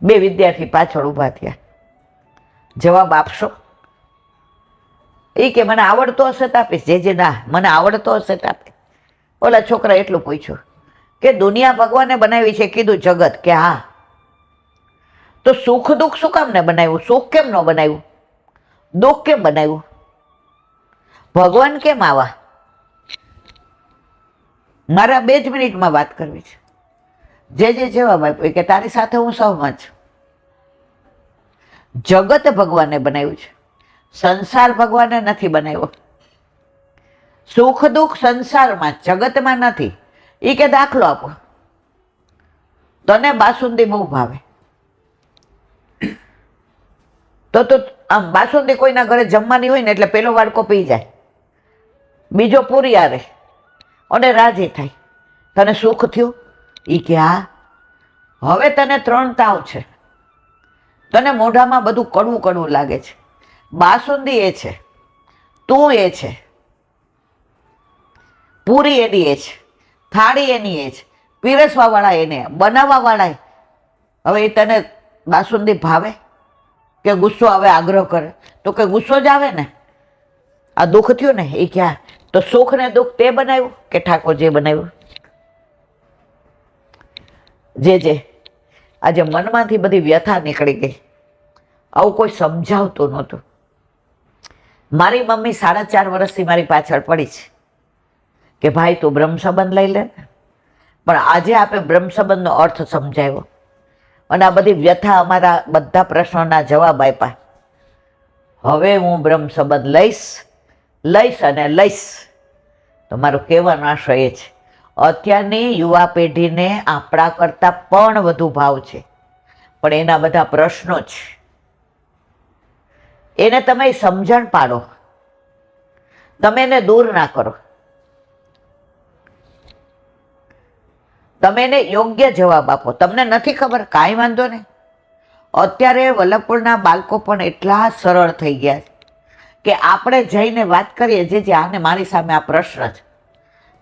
2 વિદ્યાર્થી પાછળ ઊભા થયા, જવાબ આપશો? એ કે મને આવડતો હશે તો આપીશ. જે ના મને આવડતો હશે તો આપે. ઓલા છોકરા એટલું પૂછ્યું કે દુનિયા ભગવાને બનાવી છે, કીધું જગત, કે હા. તો સુખ દુઃખ શું કામ ને બનાવ્યું? સુખ કેમ ન બનાવ્યું? દુઃખ કેમ બનાવ્યું? ભગવાન કેમ આવા? મારા 2 જ મિનિટમાં વાત કરવી છે. જે જવાબ આપ્યો કે તારી સાથે હું સહમત છું. જગત ભગવાને બનાવ્યું છે, સંસાર ભગવાને નથી બનાવ્યો. સુખ દુઃખ સંસારમાં, જગતમાં નથી. એ કે દાખલો આપો, તને બાસુંદી બહુ ભાવે તો આમ બાસુંદી કોઈના ઘરે જમવાની હોય ને એટલે પેલો વાડકો પી જાય, બીજો પૂરી આવે અને રાજી થાય. તને સુખ થયું? એ કે હા. હવે તને 3 તાવ છે, તને મોઢામાં બધું કડવું કડવું લાગે છે. બાસુંદી એ છે, તું એ છે, પૂરી એની એ છે, થાળી એની એ છે, પીરસવા વાળા એને, બનાવવા વાળા. હવે એ તને બાસુંદી ભાવે કે ગુસ્સો આવે, આગ્રહ કરે? તો કે ગુસ્સો જ આવે ને. આ દુઃખ થયું ને, એ ક્યાં? તો સુખ ને દુઃખ તે બનાવ્યું કે ઠાકોરજીએ બનાવ્યું? જે આજે મનમાંથી બધી વ્યથા નીકળી ગઈ. આવું કોઈ સમજાવતું નહોતું. મારી મમ્મી 4.5 વર્ષથી મારી પાછળ પડી છે કે ભાઈ તું બ્રહ્મ સંબંધ લઈ લે. પણ આજે આપણે બ્રહ્મ સંબંધનો અર્થ સમજાવ્યો અને આ બધી વ્યથા, અમારા બધા પ્રશ્નોના જવાબ આપ્યા. હવે હું બ્રહ્મ સંબંધ લઈશ અને લઈશ. તો મારું કહેવાનો આશય એ છે, અત્યારની યુવા પેઢીને આપણા કરતાં પણ વધુ ભાવ છે, પણ એના બધા પ્રશ્નો છે. એને તમે સમજણ પાડો, તમે એને દૂર ના કરો, તમે એને યોગ્ય જવાબ આપો. તમને નથી ખબર, કાંઈ વાંધો નહીં. અત્યારે વલ્લભપુરના બાળકો પણ એટલા સરળ થઈ ગયા છે કે આપણે જઈને વાત કરીએ, જે આને મારી સામે આ પ્રશ્ન છે.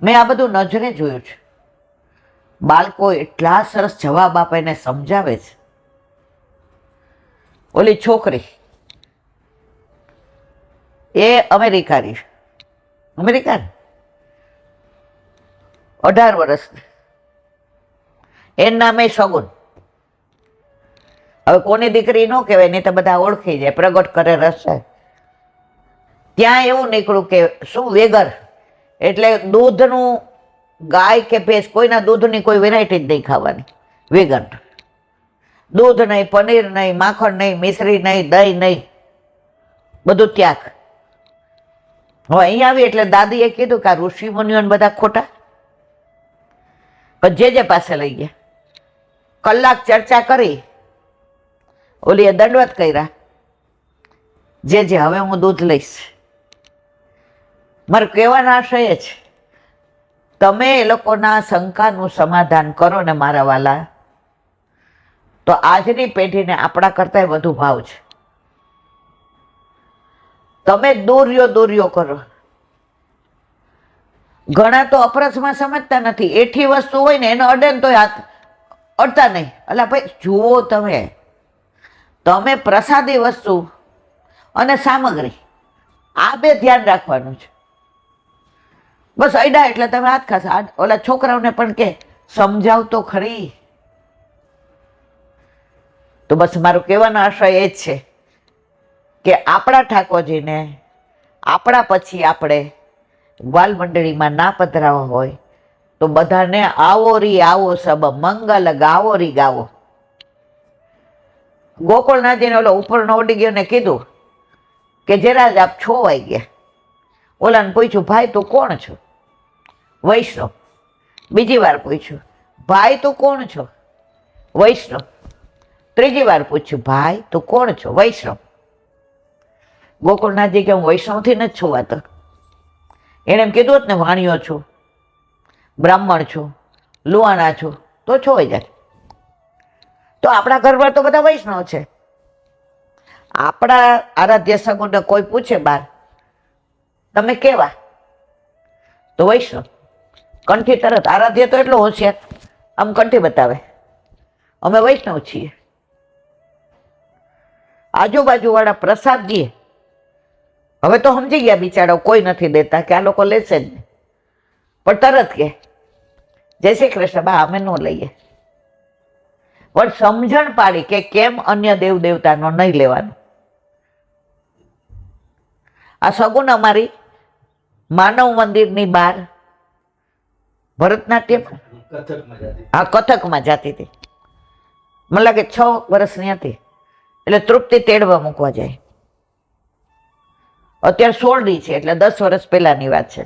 મેં આ બધું નજરે જોયું છે. બાળકો એટલા સરસ જવાબ આપે ને સમજાવે છે. ઓલી છોકરી એ અમેરિકાની 18 વર્ષની, એનું નામે સગુન. હવે કોની દીકરી ન કહેવાય, નહીં તો બધા ઓળખી જાય, પ્રગટ કરે રસ્તે. ત્યાં એવું નીકળ્યું કે શું વેગર એટલે દૂધનું, ગાય કે ભેંસ કોઈના દૂધની કોઈ વેરાયટી જ નહીં ખાવાની, વેગન. દૂધ નહીં, પનીર નહીં, માખણ નહીં, મિશ્રી નહીં, દહીં નહીં, બધું ત્યાગ. હવે અહીંયા આવી એટલે દાદીએ કીધું કે આ ઋષિ મુનિઓને બધા ખોટા. પણ જે પાસે લઈ ગયા, કલાક ચર્ચા કરી, ઓલીએ દંડવત કર્યા, જે હવે હું દૂધ લઈશ. મારે કહેવાનો આશય એ છે, તમે એ લોકોના શંકાનું સમાધાન કરો ને મારા વાલા, તો આજની પેઢીને આપણા કરતાં વધુ ભાવ છે. તમે દૂર્યો કરો. ઘણા તો અપરસમાં સમજતા નથી, એઠી વસ્તુ હોય ને એનો અડે ને તો હાથ અડતા નહીં. અલા ભાઈ જુઓ, તમે પ્રસાદી વસ્તુ અને સામગ્રી આ બે ધ્યાન રાખવાનું છે. બસ અડ્યા એટલે તમે હાથ ખાશા. ઓલા છોકરાઓને પણ કે સમજાવ તો ખરી. તો બસ મારું કહેવાનો આશય એ જ છે કે આપણા ઠાકોરજીને આપણા પછી આપણે ગ્વાલ મંડળીમાં ના પધરાવા હોય તો બધાને આવો રી આવો સબ મંગલ ગાવો રી ગાવો. ગોકુળનાથજીને ઓલો ઉપરનો ઉડી ગયો ને કીધું કે જરાજ આપ છોવાઈ ગયા. ઓલાને પૂછ્યું, ભાઈ તું કોણ છો? વૈષ્ણવ. બીજી વાર પૂછ્યું, ભાઈ તું કોણ છો? વૈષ્ણવ. ત્રીજી વાર પૂછ્યું, ભાઈ તું કોણ છો? વૈષ્ણવ. ગોકુળનાથજી કે હું વૈષ્ણવથી નથી છોવાતો. એણે એમ કીધું હોત ને વાણિયો છું, બ્રાહ્મણ છું, લુહાણા છું, તો છોવાઈ જાય. તો આપણા ઘરમાં તો બધા વૈષ્ણવ છે. આપણા આરાધ્ય સગુને કોઈ પૂછે બાર તમે કેવા, તો વૈષ્ણવ. કંઠી તરત. આરાધ્ય તો એટલો હોશિયાર, આમ કંઠી બતાવે, અમે વૈષ્ણવ છીએ. આજુબાજુ વાળા પ્રસાદ દે, હવે તો સમજી ગયા બિચારાઓ, કોઈ નથી દેતા કે આ લોકો લેશે જ નહીં, પણ તરત કે જય શ્રી કૃષ્ણ બા અમે ન લઈએ. પણ સમજણ પાડી કે કેમ અન્ય દેવ દેવતાનો નહીં લેવાનો. આ સગુન અમારી માનવ મંદિરની બહાર ભરતનાટ્યમ, હા કથકમાં જતી હતી. મને લાગે 6 વર્ષની હતી. એટલે તૃપ્તિ તેડવા મૂકવા જાય. અત્યારે 16 છે, એટલે 10 વર્ષ પહેલાની વાત છે.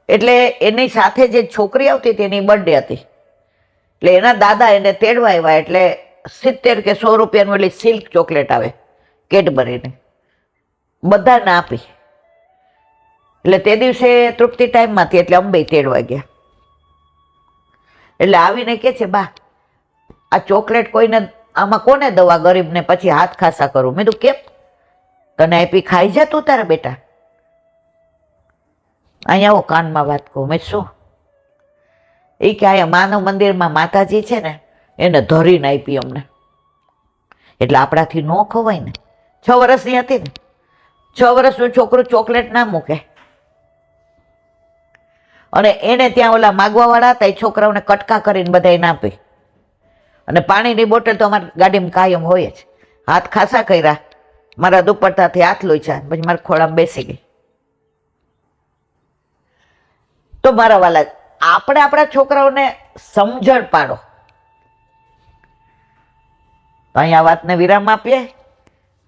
એટલે એની સાથે જે છોકરી આવતી હતી એની બર્થડે હતી, એટલે એના દાદા એને તેડવા આવ્યા. એટલે 70 કે 100 રૂપિયાની ઓલી સિલ્ક ચોકલેટ આવે કેડબરીની, બધાને આપી. એટલે તે દિવસે તૃપ્તિ ટાઈમમાં હતી, એટલે અંબે તેડવા ગયા. એટલે આવીને કે છે, બા આ ચોકલેટ કોઈને, આમાં કોને દવા ગરીબને, પછી હાથ ખાસા કરું. મેં કીધું કેમ? તને આપી ખાઈ જા તું તારા બેટા. અહીંયા આવો કાનમાં વાત કહું. મેં શું? એ કે અહીંયા માનવ મંદિરમાં માતાજી છે ને એને ધરીને આપી અમને. એટલે આપણાથી ન ખવાય ને. 6 વર્ષની હતી ને, 6 વર્ષનું છોકરું ચોકલેટ ના મૂકે. અને એને ત્યાં ઓલા માગવાવાળા હતા, એ છોકરાઓને કટકા કરીને બધા એને આપી. અને પાણીની બોટલ તો અમારી ગાડીમાં કાયમ હોય જ. હાથ ખાસા કર્યા, મારા દુપટ્ટાથી હાથ લોચ્યા, પછી મારા ખોળામાં બેસી ગઈ. તો મારા વાલા, આપણે આપણા છોકરાઓને સમજણ પાડો. તો અહીંયા વાતને વિરામ આપીએ.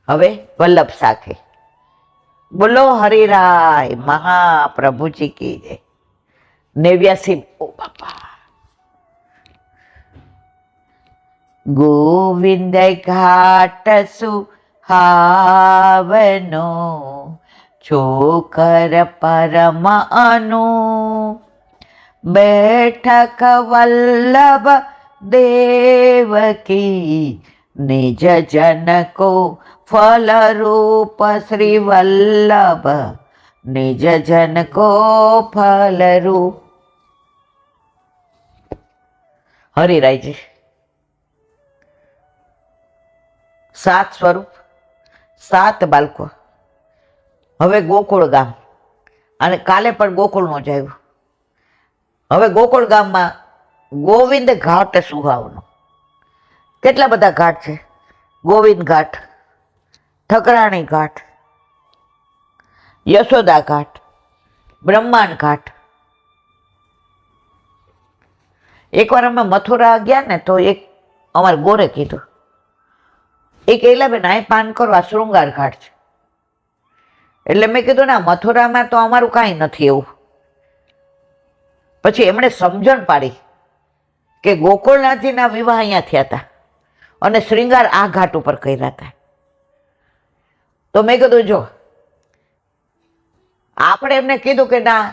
હવે વલ્લભ સાખી. બોલો હરિરાય મહાપ્રભુજી કી જય. 89. ઓ બાપા. ગોવિંદ ઘાટ સુહાવનો છોકર પરમ અનુ બેઠક વલ્લભ દેવકી નિજ જન કો ફલ રૂપ શ્રી વલ્લભ નિજ જન કો ફલ રૂપ. હરિરાયજી 7 સ્વરૂપ, 7 બાળકો. હવે ગોકુળ ગામ, અને કાલે પણ ગોકુળનું જ આવ્યું. હવે ગોકુળ ગામમાં ગોવિંદ ઘાટ સુહાવનો. કેટલા બધા ઘાટ છે? ગોવિંદ ઘાટ, ઠકરાણી ઘાટ, યશોદા ઘાટ, બ્રહ્માંડ ઘાટ. એકવાર અમે મથુરા ગયા ને, તો એક અમારે ગોરે કીધું, એક એલાબેન અહીં પાન કરો, આ શૃંગાર ઘાટ છે. એટલે મેં કીધું ના, મથુરામાં તો અમારું કાંઈ નથી એવું. પછી એમણે સમજણ પાડી કે ગોકુળનાથજીના વિવાહ અહીંયા થયા હતા અને શ્રૃંગાર આ ઘાટ ઉપર કર્યા હતા. તો મેં કીધું જો આપણે એમને કીધું કે ના,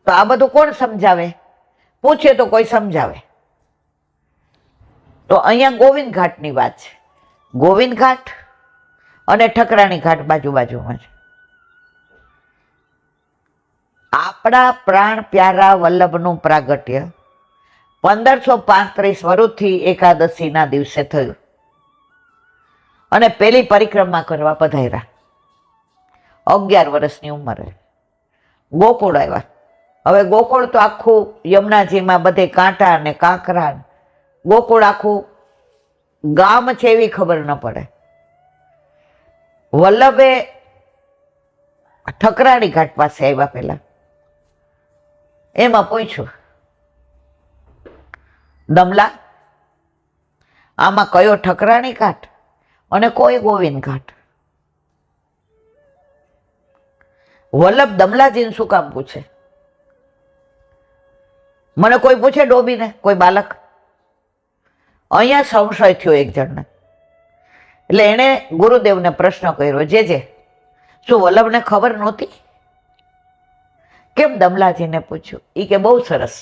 તો આ બધું કોણ સમજાવે? પૂછે તો કોઈ સમજાવે. તો અહીંયા ગોવિંદ ઘાટની વાત છે. ગોવિંદ ઘાટ અને ઠકરાણી ઘાટ બાજુ બાજુમાં છે. આપણા પ્રાણ પ્યારા વલ્લભનું પ્રાગટ્ય 1535 વરુથી એકાદશીના દિવસે થયું અને પેલી પરિક્રમા કરવા પધાર્યા. 11 વર્ષની ઉંમરે ગોકુળ આવ્યા. હવે ગોકુળ તો આખું યમુનાજીમાં બધે કાંટા ને કાંકરા, ગોકુળ આખું ગામ છે એવી ખબર ન પડે. વલ્લભે ઠકરાણી ઘાટ પાસે આવ્યા. પહેલા એમાં પૂછ્યું, દમલા, આમાં કયો ઠકરાણી ઘાટ અને કોઈ ગોવિંદ ઘાટ? વલ્લભ દમલાજીને શું કામ પૂછે? મને કોઈ પૂછે ડોબીને, કોઈ બાલક? અહીંયા સંશય થયો એક જણને. એટલે એણે ગુરુદેવને પ્રશ્ન કર્યો, જે શું વલ્લભને ખબર નહોતી? કેમ દમલાજીને પૂછ્યું? એ કે બહુ સરસ.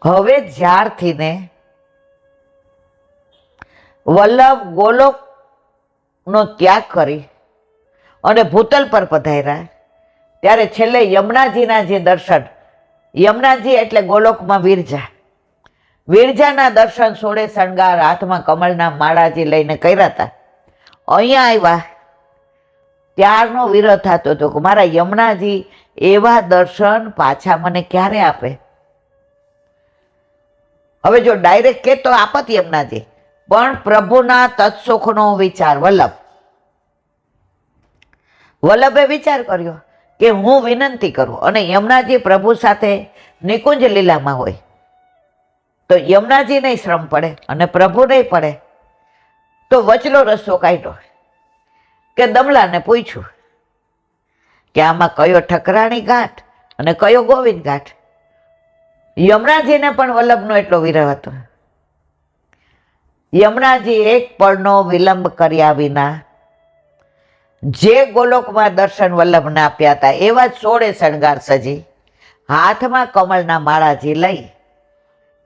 હવે જ્યારથી ને વલ્લભ ગોલોકનો ત્યાગ કરી અને ભૂતલ પર પધાર્યા, ત્યારે છેલ્લે યમુનાજીના જે દર્શન, યમુનાજી એટલે ગોલોકમાં વિરજા, વિરજાના દર્શન સોળે શણગાર હાથમાં કમળના માળાજી લઈને કર્યા હતા. અહીંયા આવ્યા ત્યારનો વિરહ થતો હતો કે મારા યમુનાજી એવા દર્શન પાછા મને ક્યારે આપે? હવે જો ડાયરેક્ટ કે તો આપત યમુનાજી, પણ પ્રભુના તત્સુખનો વિચાર વલ્લભે વિચાર કર્યો કે હું વિનંતી કરું, અને યમુનાજી પ્રભુ સાથે નિકુંજ લીલામાં હોય તો યમુનાજી નહીં શ્રમ પડે અને પ્રભુ નહીં પડે. તો વચલો રસ્તો કાઢ્યો કે દમલાને પૂછ્યું કે આમાં કયો ઠકરાણી ઘાટ અને કયો ગોવિંદ ઘાટ? યમુનાજીને પણ વલ્લભનો એટલો વિરહ હતો. યમુનાજી એક પળનો વિલંબ કર્યા વિના જે ગોલોકમાં દર્શન વલ્લભને આપ્યા હતા એવા જ સોળે શણગાર સજી હાથમાં કમળના માળાજી લઈ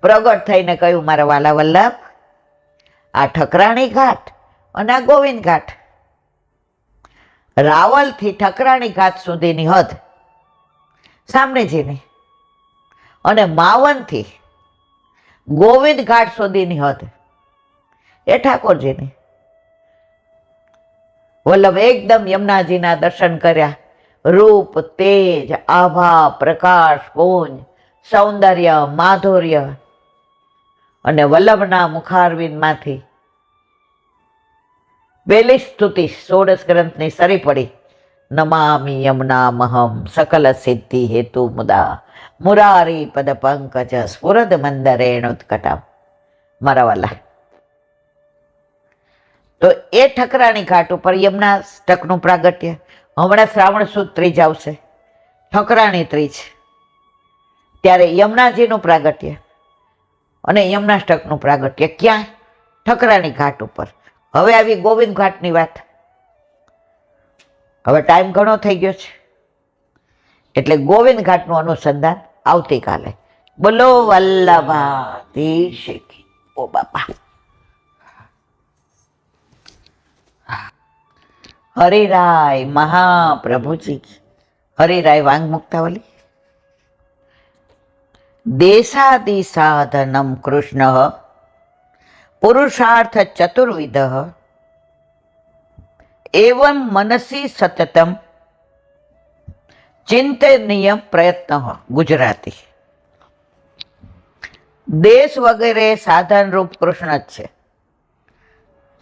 પ્રગટ થઈને કહ્યું, મારા વાલા વલ્લભ, આ ઠકરાણી ઘાટ અને આ ગોવિંદ ઘાટ, રાવલથી ઠકરાણી ઘાટ સુધીની હદ સામનેજીની અને માવનથી ગોવિંદ ઘાટ સુધીની હદ એ ઠાકોરજીની. વલ્લભ એકદમ યમુનાજીના દર્શન કર્યા. રૂપ, તેજ, આભા, પ્રકાશ, પુંજ, સૌંદર્ય, માધુર્ય, અને વલ્લભના મુખારવિંદમાંથી પહેલી સ્તુતિ ષોડશ ગ્રંથની સરી પડી, નમામિ યમુનામહમ સકલ સિદ્ધિ હેતુ મુદા મુરારી પદ પંકજ સ્ફુરદ મંદરેણુત્કટા. મારા વાલા, તો એ ઠકરાણી ઘાટ ઉપર યમુના તકનું પ્રાગટ્ય. હમણાં શ્રાવણ સુદ ત્રીજ આવશે, ઠકરાણી ત્રીજ, ત્યારે યમુનાજીનું પ્રાગટ્ય અને યમુનાષ્ટકનું પ્રાગટ્ય ક્યાં? ઠકરાણી ઘાટ ઉપર. હવે આવી ગોવિંદ ઘાટની વાત. હવે ટાઈમ ઘણો થઈ ગયો છે, એટલે ગોવિંદ ઘાટનું અનુસંધાન આવતીકાલે. બોલો વલ્લભાધીશ કી. ઓ બાપા, હરિરાય મહાપ્રભુજી, હરિરાય વાંગ મુક્તાવલી. દેશાદિ સાધનમ કૃષ્ણ પુરુષાર્થ ચતુર્વિધ એવં મનસી સતતમ ચિંતનીય પ્રયત્ન. ગુજરાતી. દેશ વગેરે સાધન રૂપ કૃષ્ણ જ છે,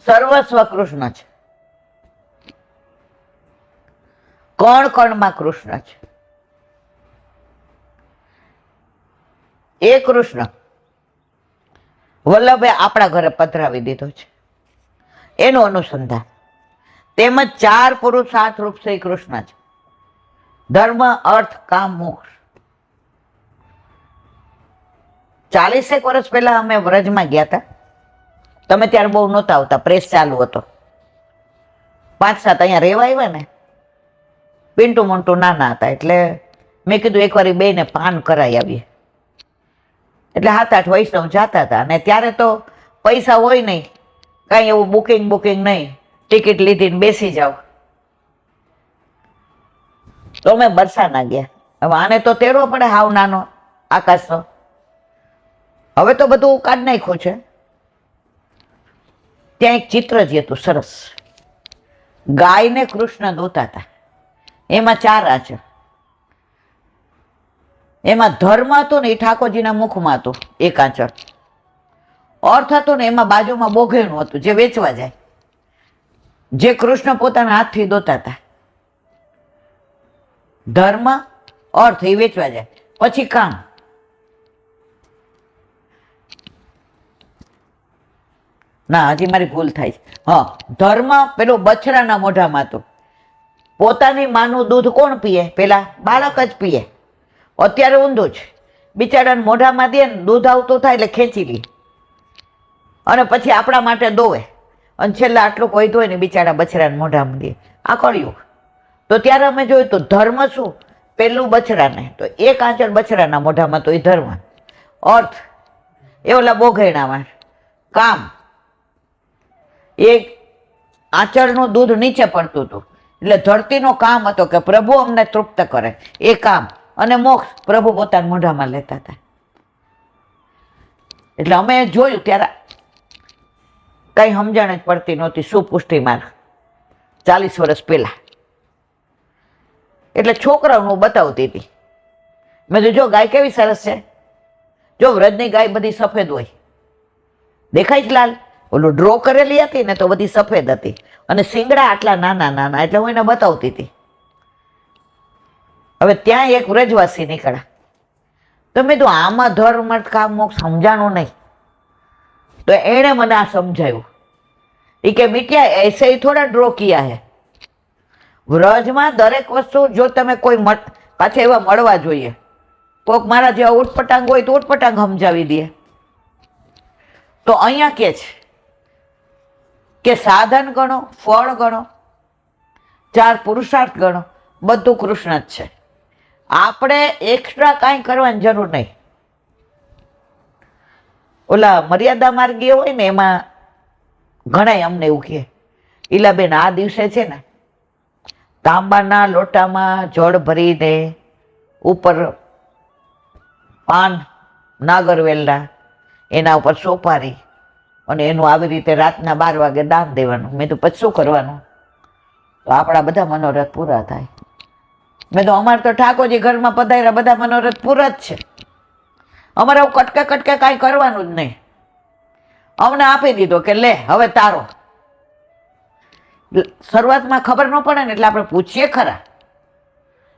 સર્વસ્વ કૃષ્ણ છે, કણ કણમાં કૃષ્ણ છે. એ કૃષ્ણ વલ્લભે આપણા ઘરે પધરાવી દીધો છે, એનું અનુસંધાન. તેમજ 4 પુરુષાર્થ રૂપ શ્રી કૃષ્ણ છે, ધર્મ, અર્થ, કામ, મોક્ષ. 40 વર્ષ પહેલા અમે વ્રજમાં ગયા હતા. તમે ત્યારે બહુ નહોતા આવતા, પ્રેસ ચાલુ હતો. 5-7 અહીંયા રહેવા આવ્યા ને, પિન્ટુ મોન્ટુ નાના હતા, એટલે મેં કીધું એકવાર બેને પાન કરાવી આવીએ. એટલે 7-8 વૈષ્ણવ જતા હતા, અને ત્યારે તો પૈસા હોય નહીં, કાંઈ એવું બુકિંગ નહીં, ટિકિટ લીધીને બેસી જાઓ. તો અમે બરસાના ગયા. હવે આને તો તેડવો પડે, હાવ નાનો આકાશ તો. હવે તો બધું કાઢી નાખ્યું છે. ત્યાં એક ચિત્ર જ હતું સરસ, ગાયને કૃષ્ણ દોતા હતા. એમાં 4 આંચળ, એમાં ધર્મ હતું ને એ ઠાકોરજીના મુખમાં હતું એક આંચળ. અર્થ હતું ને એમાં બાજુમાં બોઘેણું હતું જે વેચવા જાય, જે કૃષ્ણ પોતાના હાથથી દોતા હતા. ધર્મ, અર્થ એ વેચવા જાય. પછી કામ. ના, હજી મારી ભૂલ થાય છે. હા, ધર્મ પેલું બછડાના મોઢામાં હતું. પોતાની માનું દૂધ કોણ પીએ? પેલા બાળક જ પીએ. અત્યારે ઊંધું છે, બિચારાને મોઢામાં દે ને દૂધ આવતું થાય એટલે ખેંચી લે, અને પછી આપણા માટે દોવે, અને છેલ્લે આટલું કોઈ ધોય ને બિચારા બછડાને મોઢામાં દે. આ કર્યું. તો ત્યારે અમે જોયું તો ધર્મ શું? પેલું બછડાને, તો એક આંચળ બછડાના મોઢામાં, તો એ ધર્મ. અર્થ એ ઓલા બોઘેણામાં. કામ, એક આંચળનું દૂધ નીચે પડતું હતું, એટલે ધરતીનો કામ હતો કે પ્રભુ અમને તૃપ્ત કરે, એ કામ. અને મોક્ષ પ્રભુ પોતાના મોઢામાં લેતા હતા. એટલે અમે જોયું ત્યારે કઈ સમજણ જ પડતી નહોતી. સુપુષ્ટિ માર્ગ 40 વર્ષ પહેલા. એટલે છોકરાઓને હું બતાવતી હતી. મેં કીધું જો ગાય કેવી સરસ છે, જો વ્રજની ગાય બધી સફેદ હોય, દેખાય જ લાલ. ઓલું ડ્રો કરેલી હતી ને તો બધી સફેદ હતી, અને શિંગડા આટલા નાના નાના. એટલે હું એને બતાવતી હતી. હવે ત્યાં એક વ્રજવાસી નીકળ્યા. તો મેં તો આમાં ધર્મ, કામ, મોક્ષ સમજાણું નહીં. તો એણે મને આ સમજાયું. એ કે મીઠિયા એસે ही થોડા ડ્રો કિયા હે. વ્રજમાં દરેક વસ્તુ જો તમે કોઈ પાછા એવા મળવા જોઈએ. કોઈક મારા જેવા ઉટપટાંગ હોય તો ઉટપટાંગ સમજાવી દે. તો અહીંયા કે છે કે સાધન ગણો, ફળ ગણો, 4 પુરુષાર્થ ગણો, બધું કૃષ્ણ જ છે. આપણે એક્સ્ટ્રા કાંઈ કરવાની જરૂર નહીં. ઓલા મર્યાદા માર્ગી હોય ને એમાં ઘણા અમને એવું કહે, ઈલાબેન આ દિવસે છે ને તાંબાના લોટામાં જળ ભરીને ઉપર પાન નાગરવેલના, એના ઉપર સોપારી, અને એનું આવી રીતે રાતના 12 વાગે દાન દેવાનું. મેં તો પછી શું કરવાનું? તો આપણા બધા મનોરથ પૂરા થાય. મેં તો અમારે તો ઠાકોરજી ઘરમાં પધાર્યા, બધા મનોરથ પૂરા જ છે. અમારે આવું કટકે કટકે કાંઈ કરવાનું જ નહીં. અમને આપી દીધો કે લે હવે તારો. શરૂઆતમાં ખબર ન પડે ને એટલે આપણે પૂછીએ ખરા.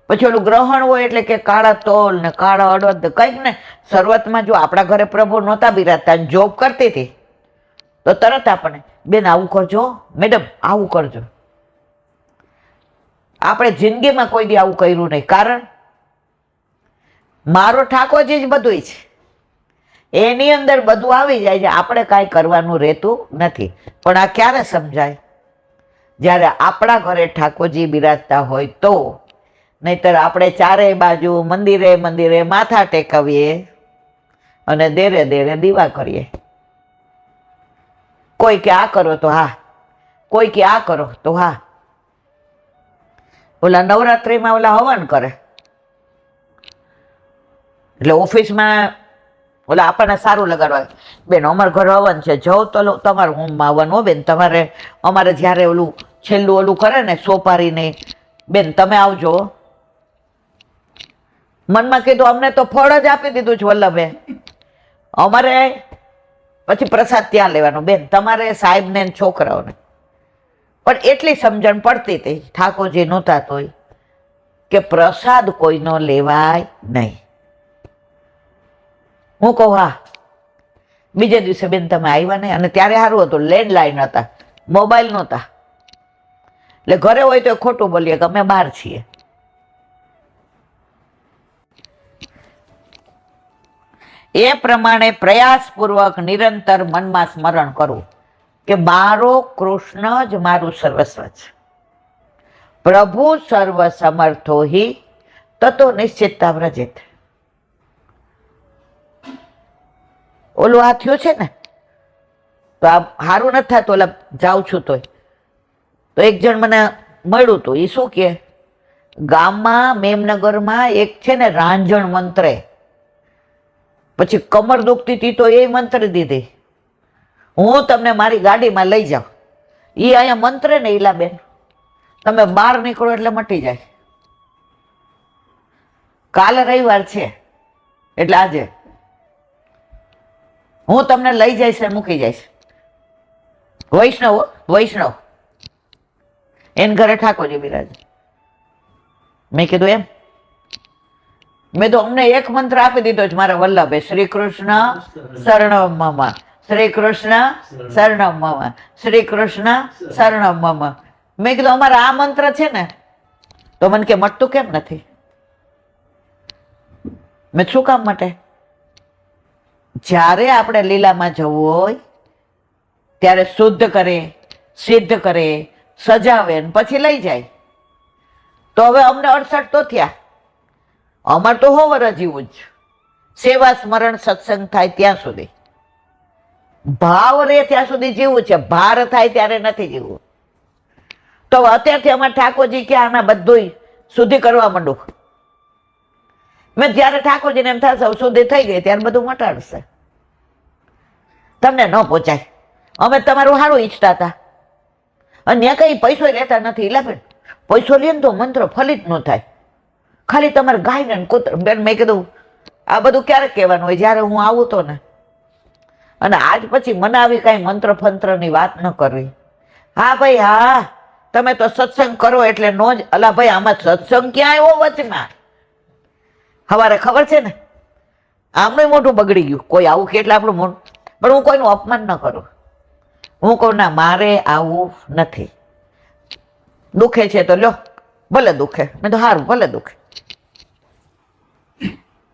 પછી ઓલું ગ્રહણ હોય એટલે કે કાળા તોલ ને કાળા અડદ કંઈક ને. શરૂઆતમાં જો આપણા ઘરે પ્રભુ નહોતા બિરાજતા, જોબ કરતી હતી, તો તરત આપણે બેન આવું કરજો, મેડમ આવું કરજો. આપણે જિંદગીમાં કોઈ દી આવું કર્યું નહીં, કારણ મારો ઠાકોરજી જ બધું છે, એની અંદર બધું આવી જાય છે, આપણે કાંઈ કરવાનું રહેતું નથી. પણ આ ક્યારે સમજાય? જ્યારે આપણા ઘરે ઠાકોરજી બિરાજતા હોય તો. નહીતર આપણે ચારેય બાજુ મંદિરે મંદિરે માથા ટેકવીએ અને દેરે દેરે દીવા કરીએ. કોઈ કે આ કરો તો હા, કોઈ કે આ કરો તો હા. ઓલા નવરાત્રિમાં ઓલા હવન કરે એટલે ઓફિસમાં ઓલા આપણને સારું લગાડવા, બેન અમારા ઘરે હવન છે, જાઓ તો તમારું હોમમાં હવન હો બેન, તમારે અમારે જ્યારે ઓલું છેલ્લું ઓલું કરે ને સોપારીને, બેન તમે આવજો. મનમાં કીધું અમને તો ફળ જ આપી દીધું છે વલ્લભે, અમારે પછી પ્રસાદ ત્યાં લેવાનો, બેન તમારે સાહેબને છોકરાઓને. પણ એટલી સમજણ પડતી હતી ઠાકોરજી નહોતા તોય કે પ્રસાદ કોઈનો લેવાય નહીં. હું કહું હા. બીજે દિવસે બેન તમે આવ્યા નહીં, અને ત્યારે સારું હતું લેન્ડલાઇન હતા, મોબાઈલ નહોતા, એટલે ઘરે હોય તો ખોટું બોલીએ કે અમે બહાર છીએ. એ પ્રમાણે પ્રયાસપૂર્વક નિરંતર મનમાં સ્મરણ કરવું કે મારો કૃષ્ણ જ મારું સર્વસ્વ છે. પ્રભુ સર્વ સમર્થો હિ તતો નિશ્ચિતતા વ્રજેત. ઓલું આ થયું છે ને તો આ સારું નથી થતું, ઓલા જાઉં છું તો એક જણ મને મળ્યું હતું. એ શું કે ગામમાં મેમનગરમાં એક છે ને રાંઝણ મંત્રે, પછી કમર દુખતી હતી તો એ મંત્ર દીધી, હું તમને મારી ગાડીમાં લઈ જાઉં. એ અહીંયા મંત્રે ને ઈલાબેન તમે બહાર નીકળો એટલે મટી જાય. કાલે રવિવાર છે એટલે આજે હું તમને લઈ જઈશ ને મૂકી જઈશ. વૈષ્ણવ વૈષ્ણવ એને ઘરે ઠાકોરજી બિરાજે. મેં કીધું એમ? મેં તો અમને એક મંત્ર આપી દીધો છે મારા વલ્લભે, શ્રી કૃષ્ણ શરણમ મમ, શ્રી કૃષ્ણ શરણમ મમ, શ્રી કૃષ્ણ શરણમ મમ. મેં કીધું અમારા આ મંત્ર છે ને, તો મને કે મટતું કેમ નથી? મેં શું કામ માટે? જ્યારે આપણે લીલામાં જવું હોય ત્યારે શુદ્ધ કરે, સિદ્ધ કરે, સજાવે પછી લઈ જાય. તો હવે અમને 68 તો થયા, અમારે તો 100 વર્ષ જીવું જ. સેવા સ્મરણ સત્સંગ થાય ત્યાં સુધી, ભાવ રે ત્યાં સુધી જીવવું છે, ભાર થાય ત્યારે નથી જીવવું. તો અત્યારથી અમારે ઠાકોરજી કે આના બધું શુદ્ધિ કરવા માંડું. મેં જ્યારે ઠાકોરજીને એમ થશે શુદ્ધિ થઈ ગઈ ત્યારે બધું મટાડશે. તમને ન પહોંચાય. અમે તમારું સારું ઈચ્છતા હતા, અને ત્યાં કઈ પૈસો લેતા નથી. એટલે પૈસો લે ને તો મંત્ર ફલિત ન થાય, ખાલી તમારે ગાય ને કૂતર. બેન મેં કીધું આ બધું ક્યારે કહેવાનું હોય? જ્યારે હું આવું તો ને. અને આજ પછી મને આવી કાંઈ મંત્ર ફંત્રની વાત ન કરવી. હા ભાઈ હા, તમે તો સત્સંગ કરો એટલે નો જ. અલા ભાઈ આમાં સત્સંગ ક્યાં આવ્યો વચમાં? સવારે ખબર છે ને આમનું મોઢું બગડી ગયું, કોઈ આવું કે એટલે આપણું મોઢું. પણ હું કોઈનું અપમાન ન કરું. હું કહું ના મારે આવું નથી. દુખે છે તો લ્યો, ભલે દુખે. મેં તો સારું ભલે દુખે.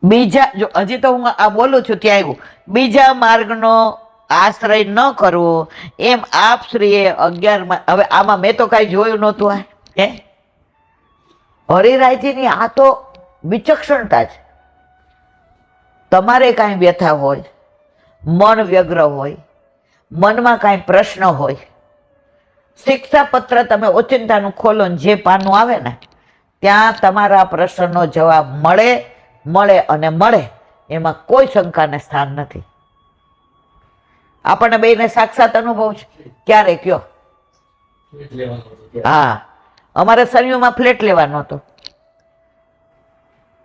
બીજા જો હજી તો હું આ બોલું છું ત્યાં આવ્યું, બીજા માર્ગનો આશ્રય ન કરવો એમ આપ શ્રીએ 11. હવે આમાં મેં તો કાંઈ જોયું નહોતું. આ હે હરિરાયજીની આ તો વિચક્ષણતા છે. તમારે કાંઈ વ્યથા હોય, મન વ્યગ્ર હોય, મનમાં કાંઈ પ્રશ્ન હોય, શિક્ષાપત્ર તમે ઓચિંતાનું ખોલો ને જે પાનું આવે ને ત્યાં તમારા પ્રશ્નનો જવાબ મળે મળે અને મળે. એમાં કોઈ શંકાને સ્થાન નથી. આપણને બેને સાક્ષાત અનુભવ છે. ક્યારે કયો? હા, અમારે સરિયુમાં ફ્લેટ લેવાનો હતો.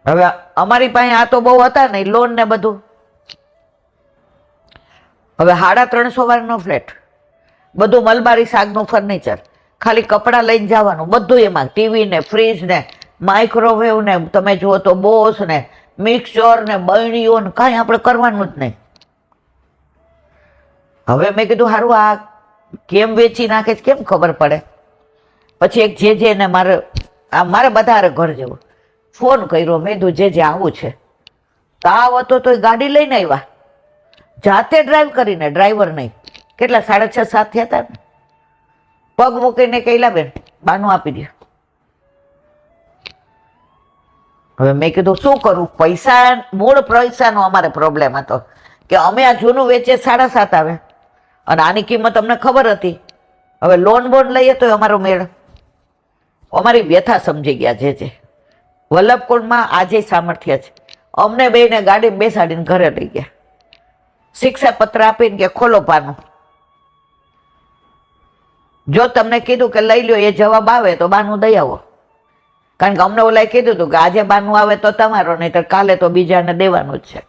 હવે અમારી પાસે આ તો બહુ હતા નહીં, લોન ને બધું. હવે 350 વાળનો ફ્લેટ, બધું મલબારી શાકનું ફર્નિચર, ખાલી કપડાં લઈને જવાનું, બધું એમાં. ટીવી ને ફ્રીજ ને માઇક્રોવેવ ને તમે જુઓ તો બોસ ને મિક્સર ને બરણીઓ ને કાંઈ આપણે કરવાનું જ નહીં. હવે મેં કીધું સારું આ કેમ વેચી નાખે છે કેમ ખબર પડે? પછી એક જે ને મારે બધા ઘર જેવું ફોન કર્યો, મેં કીધું જે આવું છે. તાવ હતો તો ગાડી લઈને આવ્યા, જાતે ડ્રાઈવ કરીને, ડ્રાઈવર નહીં. કેટલા 6:30 7 થયા હતા ને. પગ મૂકીને કહેલા બેન બાનું આપી દે. હવે મેં કીધું શું કરું? પૈસા, મૂળ પૈસાનો અમારે પ્રોબ્લેમ હતો કે અમે આ જૂનું વેચે 7.5 આવે અને આની કિંમત અમને ખબર હતી. હવે લોન બોન લઈએ તો અમારો મેળ. અમારી વ્યથા સમજી ગયા જે વલ્લભકુંડમાં આજે સામર્થ્ય છે. અમને બેને ગાડી બેસાડીને ઘરે લઈ ગયા, શિક્ષા પત્ર આપીને કે ખોલો પાનું. જો તમને કીધું કે લઈ લ્યો, એ જવાબ આવે તો બાનું દઈ આવો. કારણ કે અમને ઓલાએ કીધું હતું કે આજે બાનું આવે તો તમારો, નહીં તો કાલે તો બીજાને દેવાનું જ છે.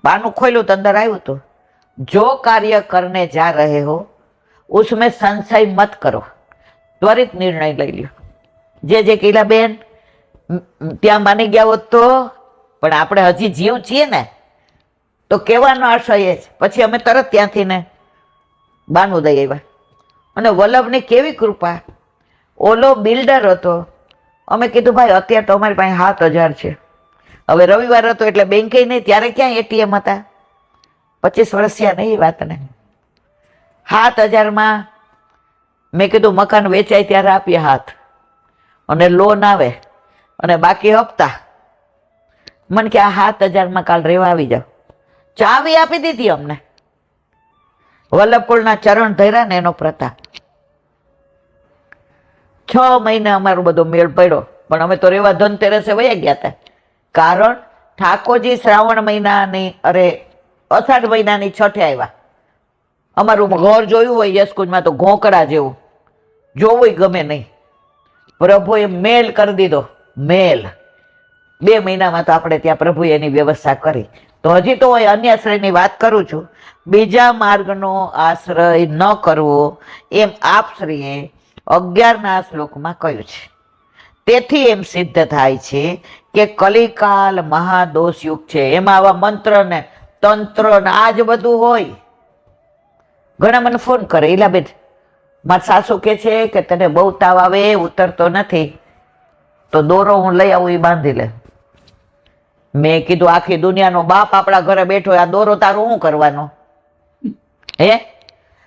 બાનું ખોલ્યું તો અંદર આવ્યું હતું, જો કાર્ય કરને જા રહે હો उसमें संशय मत करो, त्वरित निर्णय લઈ લ્યો. જે કીલા બેન ત્યાં માની ગયા હોત તો, પણ આપણે હજી જીવ છીએ ને તો કહેવાનો આશય એ જ. પછી અમે તરત ત્યાંથી ને બાનું દઈ આવ્યા. અને વલ્લભની કેવી કૃપા! ઓલો બિલ્ડર હતો. અમે કીધું ભાઈ અત્યારે તો અમારી પાસે 7,000 છે. હવે રવિવાર હતો એટલે બેંકે નહીં, ત્યારે ક્યાં એટીએમ હતા? 25 વર્ષ થયા નહીં એ વાતને. 7,000માં મેં કીધું મકાન વેચાય ત્યારે આપીએ હાથ, અને લોન આવે અને બાકી હપ્તા. મને કે આ 7,000માં કાલ રહેવા આવી જાવ. ચાવી આપી દીધી અમને. વલ્લભકુંડના ચરણ ધર્યા ને એનો પ્રતાપ. 6 મહિને અમારો બધો મેળ પડ્યો, પણ અમે તો રેવા ધનતેરસે વયા ગયા હતા. કારણ ઠાકોરજી શ્રાવણ મહિનાની અષાઢ મહિનાની છઠે આવ્યા. અમારું ઘર જોયું હોય યશકુંજમાં તો ઘોંકડા જેવું, જોવું ગમે નહીં. પ્રભુએ મેલ કરી દીધો, મેલ. 2 મહિનામાં તો આપણે ત્યાં પ્રભુએ એની વ્યવસ્થા કરી. તો હજી તો અન્ય આશ્રયની વાત કરું છું. બીજા માર્ગનો આશ્રય ન કરવો એમ આપશ્રીએ 11ના શ્લોકમાં કહ્યું છે. તેથી એમ સિદ્ધ થાય છે કે કલિકાલ મહાદોષ યુગ છે. એમાં આવા મંત્ર ને તંત્ર ને આ જ બધું હોય. ઘણા મને ફોન કરે, ઈલાબેન મારા સાસુ કે છે કે તને બહુ તાવ આવે, ઉતરતો નથી, તો દોરો હું લઈ આવું એ બાંધી લે. મેં કીધું આખી દુનિયાનો બાપ આપણા ઘરે બેઠો, આ દોરો તારો શું કરવાનો હે?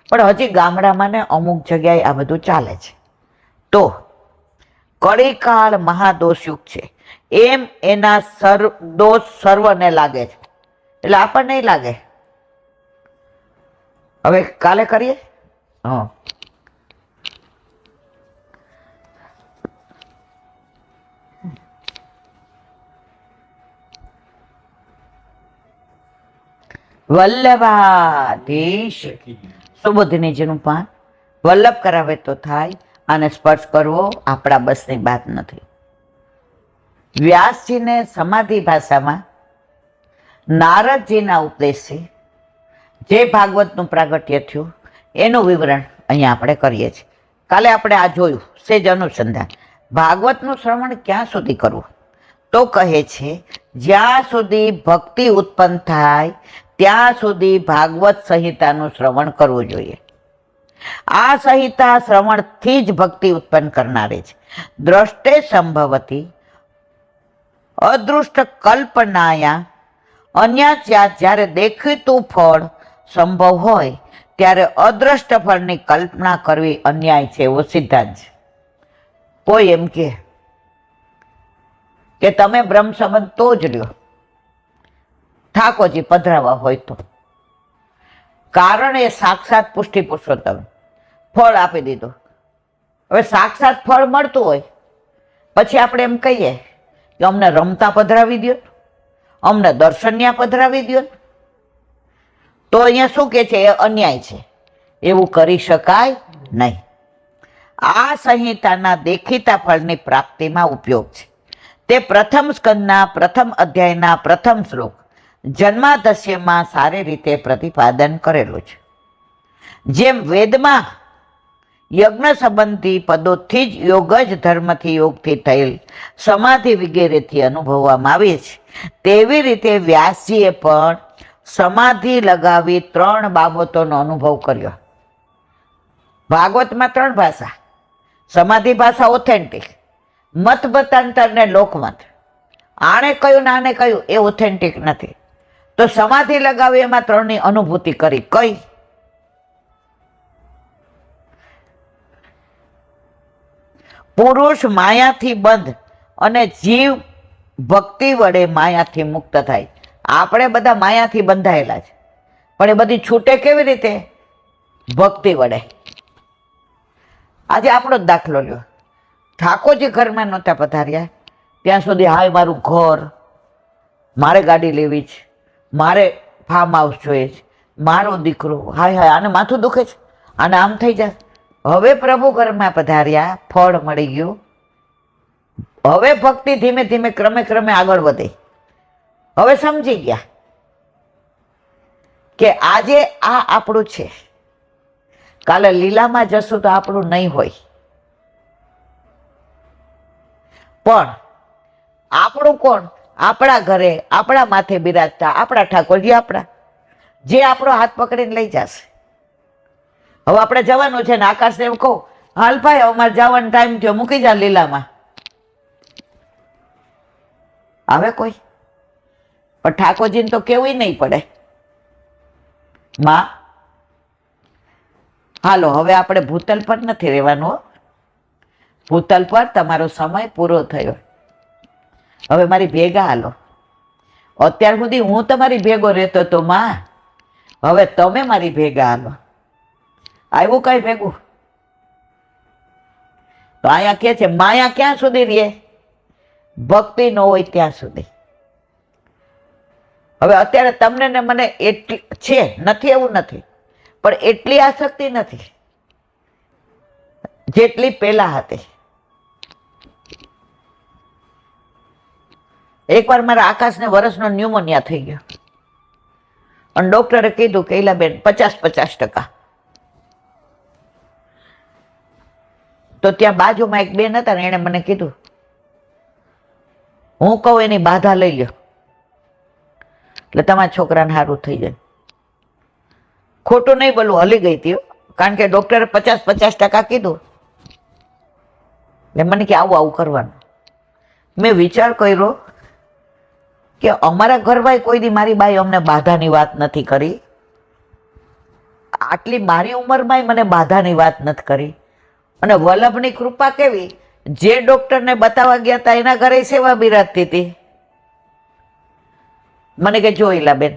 પણ હજી ગામડામાં ને અમુક જગ્યાએ આ બધું ચાલે છે. તો કળીકાળ મહાદોષ યુગ છે એમ એના દોષ સર્વને લાગે છે, એટલે આપણને નહીં લાગે. હવે કાલે કરીએ. હા, વલ્લભાધીશ સુબોધનીજીનું પાન વલ્લભ કરાવે તો થાય, આને સ્પર્શ કરવો આપણા બસની વાત નથી. વ્યાસજીને સમાધિ ભાષામાં નારદજીના ઉપદેશથી જે ભાગવતનું પ્રાગટ્ય થયું એનું વિવરણ અહીંયા આપણે કરીએ છીએ. કાલે આપણે આ જોયું સેજ અનુસંધાન. ભાગવતનું શ્રવણ ક્યાં સુધી કરવું? તો કહે છે જ્યાં સુધી ભક્તિ ઉત્પન્ન થાય ત્યાં સુધી ભાગવત સંહિતાનું શ્રવણ કરવું જોઈએ. આ સંહિતા શ્રવણથી જ ભક્તિ ઉત્પન્ન કરનારી છે. દ્રષ્ટે સંભવતી અદૃષ્ટ કલ્પનાયા અન્ય જ્યારે દેખીતું ફળ સંભવ હોય ત્યારે અદ્રષ્ટ ફળની કલ્પના કરવી અન્યાય છે. એવો સિદ્ધાંત છે. કોઈ એમ કે તમે બ્રહ્મ સંબંધ તો જ લ્યો, ઠાકોરજી પધરાવા હોય તો. કારણ એ સાક્ષાત પુષ્ટિ પુરુષોત્તમ ફળ આપી દીધું. હવે સાક્ષાત ફળ મળતું હોય પછી આપણે એમ કહીએ કે અમને રમતા પધરાવી દો, અમને દર્શન્યા પધરાવી દો, તો અહીંયા શું કે છે? એ અન્યાય છે. એવું કરી શકાય નહીં. આ સંહિતાના દેખીતા ફળની પ્રાપ્તિમાં ઉપયોગ છે. તે પ્રથમ સ્કંદના પ્રથમ અધ્યાયના પ્રથમ શ્લોક જન્માદસ્યમાં સારી રીતે પ્રતિપાદન કરેલું છે. જેમ વેદમાં યજ્ઞ સંબંધી પદોથી જ યોગ જ ધર્મથી યોગથી થયેલ સમાધિ વગેરેથી અનુભવવામાં આવે છે, તેવી રીતે વ્યાસજીએ પણ સમાધિ લગાવી 3 બાબતોનો અનુભવ કર્યો. ભાગવતમાં 3 ભાષા, સમાધિ ભાષા ઓથેન્ટિક, મત મતાંતર ને લોકમત. આણે કહ્યું ને આને કહ્યું એ ઓથેન્ટિક નથી. તો સમાધિ લગાવી એમાં 3ની અનુભૂતિ કરી. કઈ? પુરુષ માયાથી બંધ અને જીવ ભક્તિ વડે માયાથી મુક્ત થાય. આપણે બધા માયાથી બંધાયેલા છે, પણ એ બધી છૂટે કેવી રીતે? ભક્તિ વડે. આજે આપણો જ દાખલો લ્યો. ઠાકોરજી ઘરમાં નહોતા પધાર્યા ત્યાં સુધી હાય મારું ઘર, મારે ગાડી લેવી છે, મારે ફાર્મ હાઉસ જોઈએ છે, મારો દીકરો, હાય હાય આને માથું દુખે છે, આને આમ થઈ જાય. હવે પ્રભુ ઘરમાં પધાર્યા, ફળ મળી ગયું. હવે ભક્તિ ધીમે ધીમે ક્રમે ક્રમે આગળ વધી. હવે સમજી ગયા કે આજે આ આપણું છે, કાલે લીલામાં જશું તો આપણું નહીં હોય. પણ આપણું કોણ? આપણા ઘરે આપણા માથે બિરાજતા આપણા ઠાકોરજી, આપણા જે આપણો હાથ પકડીને લઈ જશે. હવે આપણે જવાનું છે ને આકાશને એમ કહું, હાલ ભાઈ અમારે જવાનો ટાઈમ થયો, મૂકી જા લીલામાં. આવે કોઈ? પણ ઠાકોરજીને તો કેવું નહીં પડે, માં હાલો હવે આપણે ભૂતલ પર નથી રહેવાનું. ભૂતલ પર તમારો સમય પૂરો થયો, હવે મારી ભેગા હાલો. અત્યાર સુધી હું તમારી ભેગો રહેતો હતો માં, હવે તમે મારી ભેગા હાલો. આવ્યું કઈ ભેગું? તો અહીંયા કે છે માયા ક્યાં સુધી રહે? ભક્તિ ન હોય ત્યાં સુધી. હવે અત્યારે તમને ને મને એટલી છે, નથી એવું નથી, પણ એટલી આસક્તિ નથી જેટલી પહેલા હતી. એકવાર મારા આકાશને વર્ષનો ન્યુમોનિયા થઈ ગયો અને ડોક્ટરે કીધું કે ઈલાબેન 50-50%. તો ત્યાં બાજુમાં એક બેન હતા ને, એને મને કીધું હું કહું એની બાધા લઈ લ્યો એટલે તમારા છોકરાને સારું થઈ જાય. ખોટું નહીં બોલું, હલી ગઈ હતી, કારણ કે ડોક્ટરે 50-50% કીધું એટલે મને કે આવું આવું કરવાનું. મેં વિચાર કર્યો કે અમારા ઘરમાં કોઈ દી મારી બાઈ અમને બાધાની વાત નથી કરી, આટલી મારી ઉંમરમાં મને બાધાની વાત નથી કરી. અને વલ્લભની કૃપા કેવી, જે ડોક્ટરને બતાવવા ગયા હતા એના ઘરે સેવા બિરાજતી હતી. મને કે જોઈલા બેન,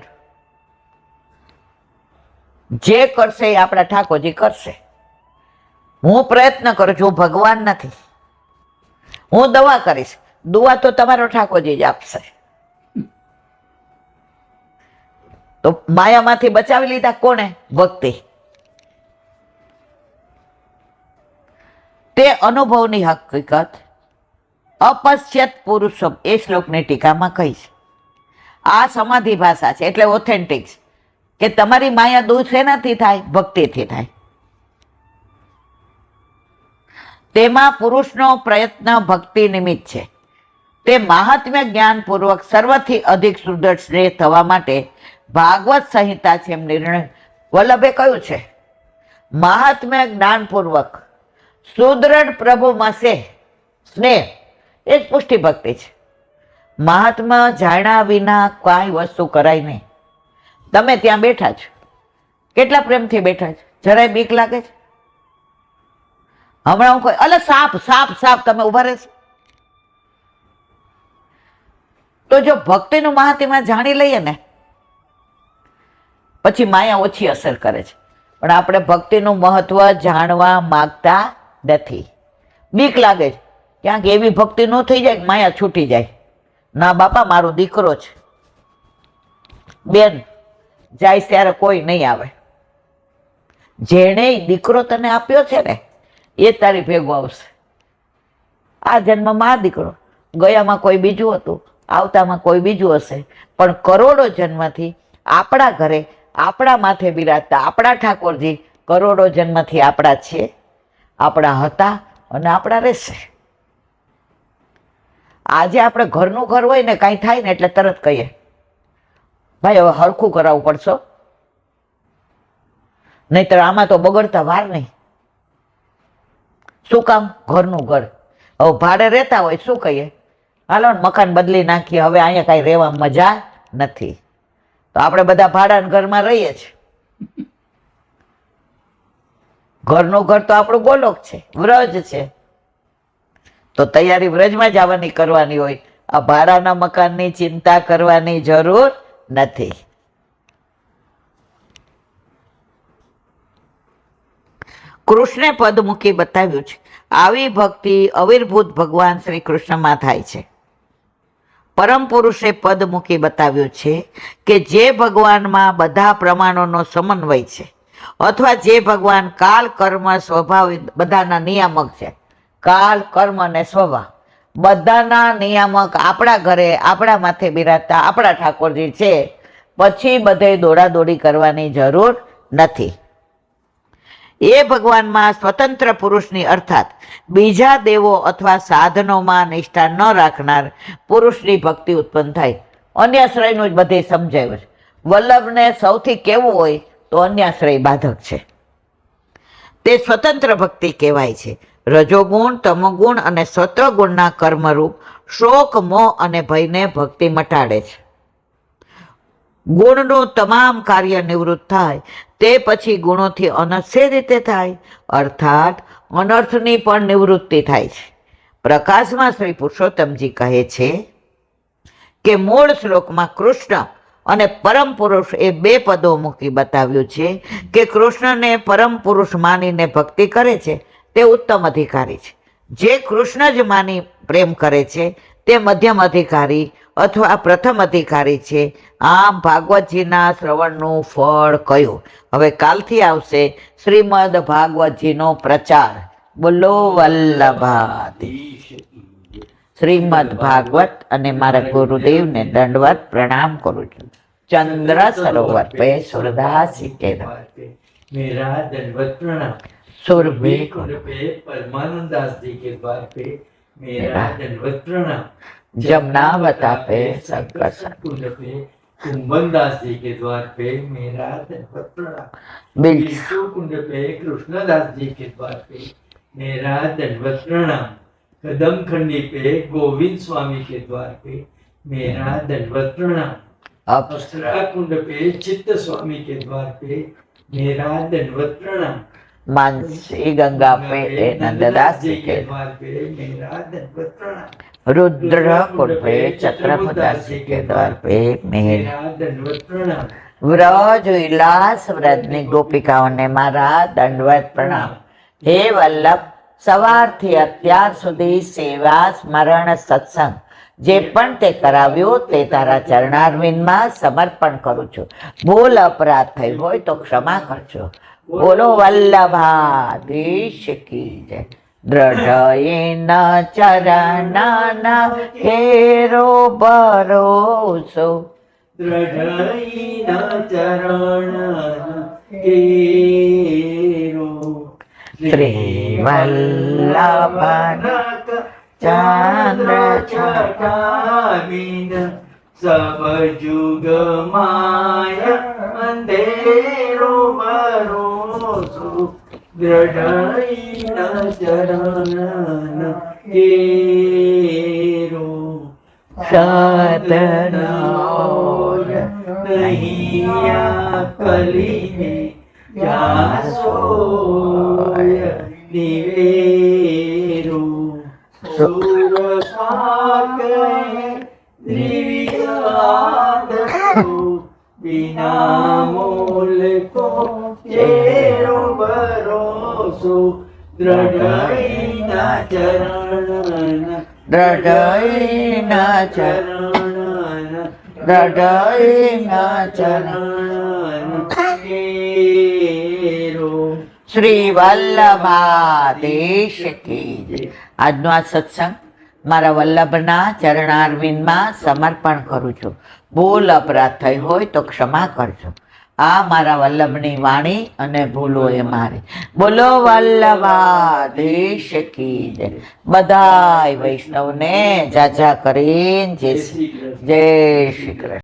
જે કરશે એ આપણા ઠાકોરજી કરશે. હું પ્રયત્ન કરું છું, ભગવાન નથી. હું દવા કરીશ, દુઆ તો તમારો ઠાકોરજી જ આપશે. તો માયામાંથી બચાવી લીધા કોને? ભક્તિ. તે અનુભવની હકીકત અપશ્યત પુરુષમ એ શ્લોકની ટીકામાં કહી છે. આ સમાધિ ભાષા છે એટલે ઓથેન્ટિક કે તમારી માયા દૂર શેનાથી થાય? ભક્તિથી થાય. તેમાં પુરુષનો પ્રયત્ન ભક્તિ નિમિત્ત છે. તે મહાત્મ્ય જ્ઞાનપૂર્વક સર્વથી અધિક સુદૃઢ શ્રેય થવા માટે ભાગવત સંહિતા છે એમ નિર્ણય વલ્લભે કહ્યું છે. મહાત્મ્ય જ્ઞાનપૂર્વક સુદૃઢ પ્રભુમાં સ્નેહ એ જ પુષ્ટિ ભક્તિ છે. મહાત્મા જાણ્યા વિના કાંઈ વસ્તુ કરાય નહીં. તમે ત્યાં બેઠા છો, કેટલા પ્રેમથી બેઠા છો, જરાય બીક લાગે છે? હમણાં હું કોઈ અલે સાપ સાપ સાપ તમે ઉભા રહેશો? તો જો ભક્તિનું મહાત્મ્ય જાણી લઈએ ને પછી માયા ઓછી અસર કરે છે. પણ આપણે ભક્તિનું મહત્વ જાણવા માંગતા નથી. બીક લાગે છે, ક્યાંક એવી ભક્તિ ન થઈ જાય કે માયા છૂટી જાય. ના બાપા, મારો દીકરો છે, બેન જાય ત્યારે કોઈ નહીં આવે. જેણે દીકરો તને આપ્યો છે ને એ તારી ભેગો આવશે. આ જન્મમાં આ દીકરો, ગયામાં કોઈ બીજું હતું, આવતામાં કોઈ બીજું હશે, પણ કરોડો જન્મથી આપણા ઘરે આપણા માથે બિરાજતા આપણા ઠાકોરજી કરોડો જન્મથી આપણા છે, આપણા હતા અને આપણા રહેશે. આજે આપણે ઘરનું ઘર હોય ને કાંઈ થાય ને એટલે તરત કહીએ ભાઈ હવે હરખું કરાવવું પડશે, નહીતર આમાં તો બગડતા વાર નહીં. શું કામ? ઘરનું ઘર. હવે ભાડે રહેતા હોય શું કહીએ, હાલો ને મકાન બદલી નાખીએ, હવે અહીંયા કાંઈ રહેવા મજા નથી. તો આપણે બધા ભાડાના ઘરમાં રહીએ છીએ. ઘરનું ઘર તો આપણું ગોલોક છે, વ્રજ છે. તો તૈયારી વ્રજમાં જવાની કરવાની હોય. આ ભાડાના મકાનની ચિંતા કરવાની જરૂર નથી. કૃષ્ણે પદ મૂકી બતાવ્યું છે. આવી ભક્તિ અવિર્ભૂત ભગવાન શ્રી કૃષ્ણમાં થાય છે. પરમ પુરુષે પદ મૂકી બતાવ્યું છે કે જે ભગવાનમાં બધા પ્રમાણોનો સમન્વય છે, અથવા જે ભગવાન કાલ કર્મ સ્વભાવ બધાના નિયામક છે. કાલ કર્મ અને સ્વભાવ બધાના નિયામક આપણા ઘરે આપણા માથે બિરાજતા આપણા ઠાકોરજી છે. પછી બધે દોડાદોડી કરવાની જરૂર નથી. એ ભગવાનમાં સ્વતંત્ર પુરુષની અર્થાત બીજા દેવો અથવા સાધનોમાં નિષ્ઠા ન રાખનાર પુરુષની ભક્તિ ઉત્પન્ન થાય. અન્યાશ્રયનું જ બધે સમજાયું છે. વલ્લભને સૌથી કેવું હોય તો અન્યાશ્રય બાધક છે. તે સ્વતંત્ર ભક્તિ કહેવાય છે. રજોગુણ, તમોગુણ અને સત્વગુણના કર્મરૂપ શોક, મોહ અને ભયને ભક્તિ મટાડે છે. ગુણનું તમામ કાર્ય નિવૃત્ત થાય તે પછી ગુણોથી અનર્થ સે રીતે થાય, અર્થાત અનર્થની પણ નિવૃત્તિ થાય છે. પ્રકાશમાં શ્રી પુરુષોત્તમજી કહે છે કે મૂળ શ્લોકમાં કૃષ્ણ અને પરમ પુરુષ એ બે પદો મૂકી બતાવ્યું છે કે કૃષ્ણને પરમ પુરુષ માનીને ભક્તિ કરે છે તે ઉત્તમ અધિકારી છે. જે કૃષ્ણ જ માની પ્રેમ કરે છે તે મધ્યમ અધિકારી અથવા પ્રથમ અધિકારી છે. આમ ભાગવતજીના શ્રવણનું ફળ કયું? હવે કાલથી આવશે શ્રીમદ ભાગવતજીનો પ્રચાર. બોલો વલ્લભાધીશ. શ્રીમદ ભાગવત અને મારા ગુરુદેવને દંડવત પ્રણામ કરું છું. ચંદ્ર સરોવર पे सूरदास के मेरा दंडवत प्रणाम. सुरभि कुंड पे परमानंद दास जी के द्वार पे मेरा दंडवत प्रणाम. जमुनावता पे संकर्षण कुंड पे कुंभन दास जी के द्वार पे मेरा दंडवत प्रणाम. बिल्कुल बिल्सु कुंड पे कृष्णदास जी के द्वार पे मेरा दंडवत प्रणाम. कदम खंडी पे गोविंद स्वामी के द्वार पे मेरा दंडवत प्रणाम. अब अप्सरा कुंड पे चित्त स्वामी के द्वार पे मेरा दंडवत प्रणाम. मानसी गंगा पे नंददास जी के द्वार पे मेरा दंडवत प्रणाम. रुद्र कुंड पे छत्रपदास जी के द्वार पे मेरा दंडवत प्रणाम. व्रज विलास व्रजनी गोपिकाओने मारा दंडवत प्रणाम. हे वल्लभ, સવારથી અત્યાર સુધી સેવા, સ્મરણ, સત્સંગ જે પણ તે કરાવ્યું તે તારા ચરણારવિંદમાં સમર્પણ કરું છું. ભૂલ અપરાધ થઈ હોય તો ક્ષમા કરજો. બોલો વલ્લભાધીશ કી જય. દ્રઢયેન ચરણના હેરો ભરોસો, દ્રઢયેન ચરણના હેરો શ્રી વલ્લભના ચંદ્ર છટાવીન સબ જુગ માય અંધેરો ભરોસો. દ્રઢયેન ચરણના હેરો સદનોય નહિયા કલીને જાસોય નિવેરો. સુરસાકે દ્રિવિયાદકો બિના મોલ કો ચેરો ભરોસો. દ્રઢયેન ચરણના દ્રઢયેન ચરણના દ્રઢયેન ચરણના હેરો. શ્રી વલ્લભાધીશ કી જય. આજનો આ સત્સંગ મારા વલ્લભના ચરણારવિંદમાં સમર્પણ કરું છું. ભૂલ અપરાધ થઈ હોય તો ક્ષમા કરજો. આ મારા વલ્લભની વાણી અને ભૂલો એ મારી. બોલો વલ્લભાધીશ કી જય. બધાય વૈષ્ણવને જાજા કરીને જય શ્રી કૃષ્ણ.